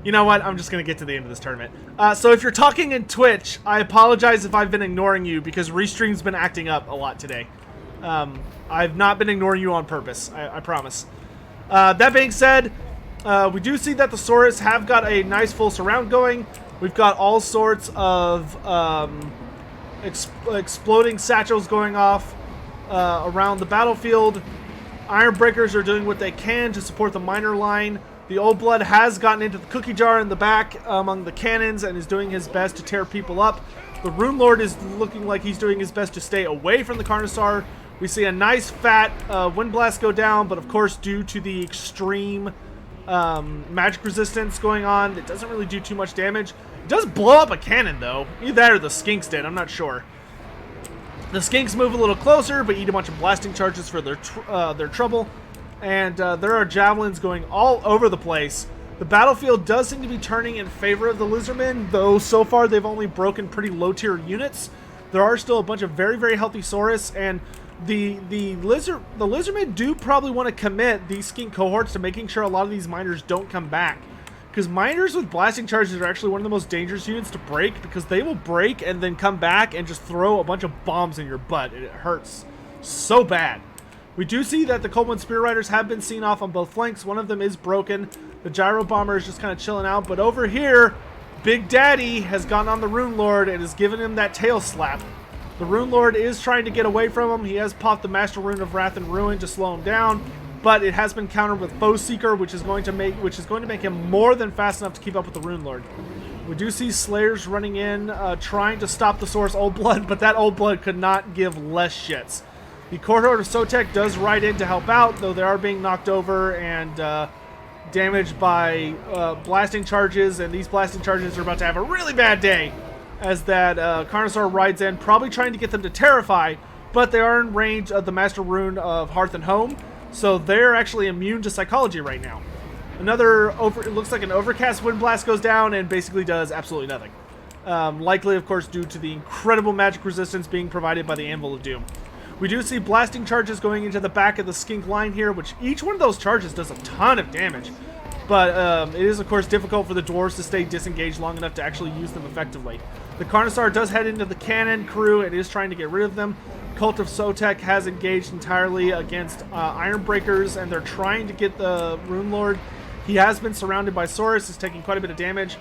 You know what? I'm just going to get to the end of this tournament. So if you're talking in Twitch, I apologize if I've been ignoring you because Restream's been acting up a lot today. I've not been ignoring you on purpose, I promise. That being said, we do see that the Saurus have got a nice full surround going. We've got all sorts of exploding satchels going off around the battlefield. Iron Breakers are doing what they can to support the miner line. The Old Blood has gotten into the cookie jar in the back among the cannons and is doing his best to tear people up. The Rune Lord is looking like he's doing his best to stay away from the Carnosaur. We see a nice fat Wind Blast go down, but of course due to the extreme magic resistance going on, it doesn't really do too much damage. It does blow up a cannon though. Either that or the skinks did, I'm not sure. The skinks move a little closer, but eat a bunch of blasting charges for their trouble. And there are javelins going all over the place. The battlefield does seem to be turning in favor of the Lizardmen, though so far they've only broken pretty low tier units. There are still a bunch of very, very healthy Saurus, and The Lizardmen do probably want to commit these skink cohorts to making sure a lot of these miners don't come back. Because miners with blasting charges are actually one of the most dangerous units to break, because they will break and then come back and just throw a bunch of bombs in your butt. It hurts so bad. We do see that the Coldwind Spear Riders have been seen off on both flanks. One of them is broken. The Gyro Bomber is just kind of chilling out. But over here, Big Daddy has gone on the Rune Lord and has given him that tail slap. The Rune Lord is trying to get away from him. He has popped the Master Rune of Wrath and Ruin to slow him down. But it has been countered with Foe Seeker, which is going to make him more than fast enough to keep up with the Rune Lord. We do see Slayers running in, trying to stop the Source Old Blood, but that Old Blood could not give less shits. The Cohort of Sotek does ride in to help out, though they are being knocked over and damaged by blasting charges, and these blasting charges are about to have a really bad day, as that Carnosaur rides in, probably trying to get them to Terrify, but they are in range of the Master Rune of Hearth and Home. So they're actually immune to psychology right now. It looks like an Overcast Wind Blast goes down and basically does absolutely nothing. Likely, of course, due to the incredible magic resistance being provided by the Anvil of Doom. We do see blasting charges going into the back of the skink line here, which each one of those charges does a ton of damage. But it is, of course, difficult for the dwarves to stay disengaged long enough to actually use them effectively. The Carnosaur does head into the cannon crew and is trying to get rid of them. Cult of Sotek has engaged entirely against Ironbreakers, and they're trying to get the Rune Lord. He has been surrounded by Saurus, is taking quite a bit of damage.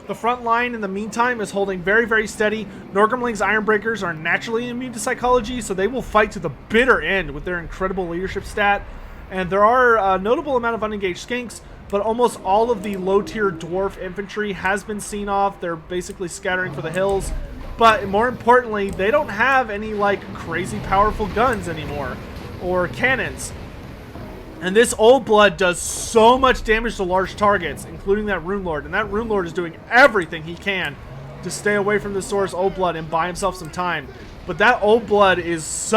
The front line, in the meantime, is holding very, very steady. Norgrimling's Ironbreakers are naturally immune to psychology, so they will fight to the bitter end with their incredible leadership stat. And there are a notable amount of unengaged skinks, but almost all of the low-tier dwarf infantry has been seen off. They're basically scattering for the hills. But more importantly, they don't have any like crazy powerful guns anymore or cannons. And this Old Blood does so much damage to large targets, including that Rune Lord. And that Rune Lord is doing everything he can to stay away from the Source Old Blood and buy himself some time. But that Old Blood is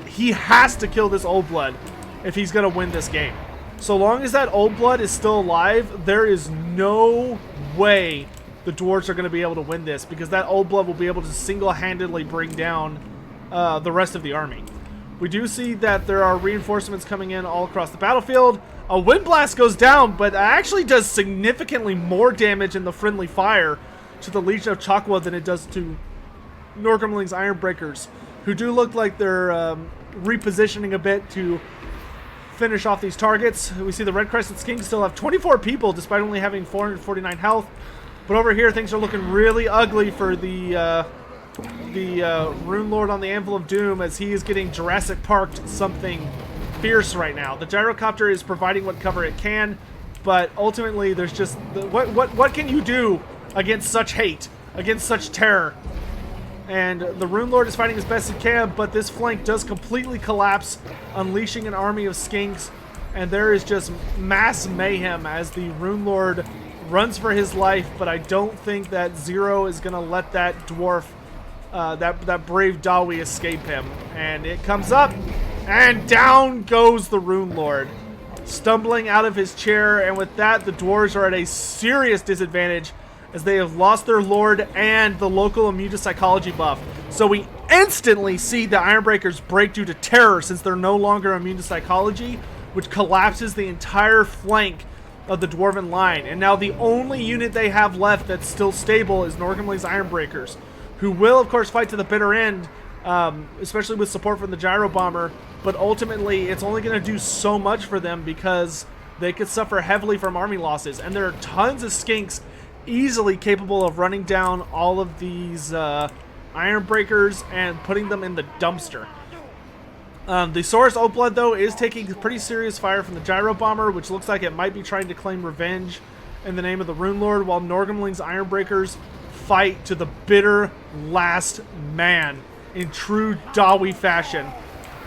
he has to kill this Old Blood if he's going to win this game. So long as that Old Blood is still alive, there is no way the dwarves are going to be able to win this, because that Old Blood will be able to single-handedly bring down the rest of the army. We do see that there are reinforcements coming in all across the battlefield. A Wind Blast goes down, but actually does significantly more damage in the friendly fire to the Legion of Chakwa than it does to Norgrimling's Ironbreakers, who do look like they're repositioning a bit to finish off these targets. We see the Red Crescent Skinks still have 24 people despite only having 449 health. But over here, things are looking really ugly for the Rune Lord on the Anvil of Doom, as he is getting Jurassic Parked something fierce right now. The Gyrocopter is providing what cover it can, but ultimately there's just what can you do against such hate, against such terror? And the Rune Lord is fighting as best he can, but this flank does completely collapse, unleashing an army of skinks, and there is just mass mayhem as the Rune Lord runs for his life. But I don't think that Zero is going to let that dwarf, that brave Dawi, escape him. And it comes up, and down goes the Rune Lord, stumbling out of his chair. And with that, the dwarves are at a serious disadvantage, as they have lost their lord and the local immune to psychology buff. So we instantly see the Ironbreakers break due to terror, since they're no longer immune to psychology, which collapses the entire flank of the Dwarven line. And now the only unit they have left that's still stable is Norgrimling's Ironbreakers, who will, of course, fight to the bitter end, especially with support from the Gyro Bomber. But ultimately, it's only going to do so much for them, because they could suffer heavily from army losses. And there are tons of skinks easily capable of running down all of these Ironbreakers and putting them in the dumpster. The Saurus Old Blood, though, is taking pretty serious fire from the Gyro Bomber, which looks like it might be trying to claim revenge in the name of the Rune Lord, while Norgrimling's Ironbreakers fight to the bitter last man in true Dawi fashion.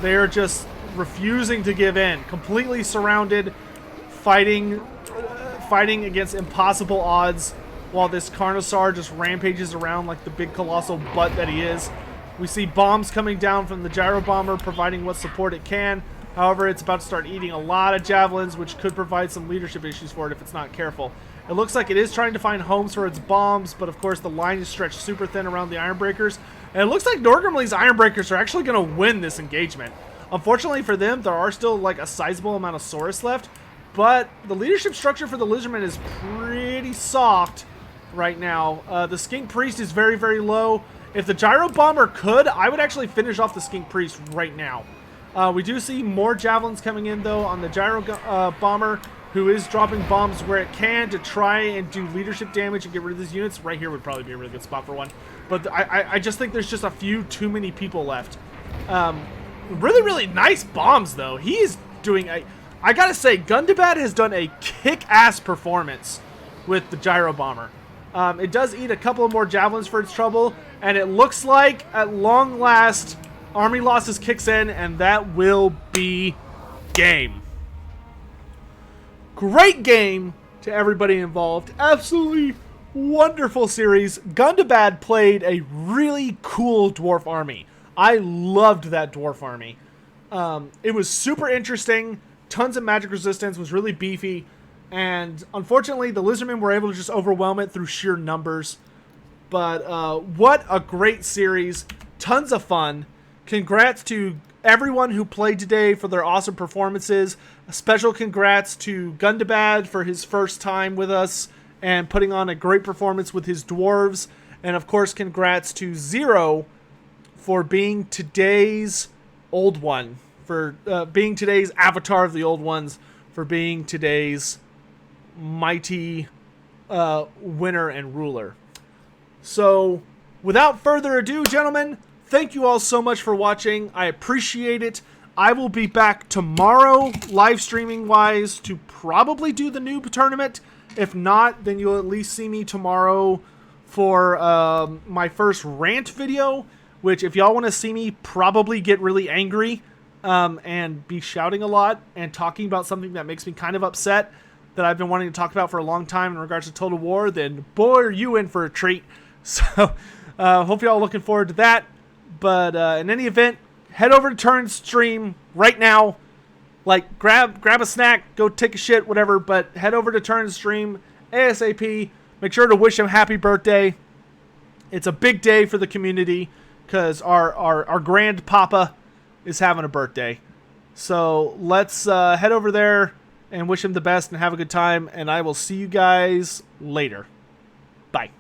They are just refusing to give in, completely surrounded, fighting against impossible odds, while this Carnosaur just rampages around like the big colossal butt that he is. We see bombs coming down from the Gyro Bomber, providing what support it can. However, it's about to start eating a lot of javelins, which could provide some leadership issues for it if it's not careful. It looks like it is trying to find homes for its bombs, but of course the line is stretched super thin around the Ironbreakers. And it looks like Norgrimly's Ironbreakers are actually going to win this engagement. Unfortunately for them, there are still like a sizable amount of Saurus left, but the leadership structure for the Lizardmen is pretty soft right now. The Skink Priest is very, very low. If the Gyro Bomber could, I would actually finish off the Skink Priest right now. We do see more Javelins coming in, though, on the Gyro Bomber, who is dropping bombs where it can to try and do leadership damage and get rid of these units. Right here would probably be a really good spot for one. But I just think there's just a few too many people left. Really, really nice bombs, though. He is doing a... I gotta say, Gundabad has done a kick-ass performance with the Gyro Bomber. It does eat a couple of more Javelins for its trouble, and it looks like, at long last, Army Losses kicks in, and that will be game. Great game to everybody involved. Absolutely wonderful series. Gundabad played a really cool Dwarf army. I loved that Dwarf army. It was super interesting. Tons of magic resistance. Was really beefy. And unfortunately, the Lizardmen were able to just overwhelm it through sheer numbers. But what a great series. Tons of fun. Congrats to everyone who played today for their awesome performances. A special congrats to Gundabad for his first time with us and putting on a great performance with his dwarves. And of course, congrats to Zero for being today's old one. For being today's avatar of the old ones. For being today's mighty winner and ruler. So, without further ado, gentlemen, thank you all so much for watching. I appreciate it. I will be back tomorrow, live streaming wise, to probably do the noob tournament. If not, then you'll at least see me tomorrow for my first rant video, which if y'all want to see me probably get really angry and be shouting a lot and talking about something that makes me kind of upset that I've been wanting to talk about for a long time in regards to Total War, then boy, are you in for a treat. So, hope y'all looking forward to that. But in any event, head over to Turn's stream right now. Like, grab a snack, go take a shit, whatever. But head over to Turn's stream ASAP. Make sure to wish him happy birthday. It's a big day for the community because our grand papa is having a birthday. So let's head over there and wish him the best and have a good time. And I will see you guys later. Bye.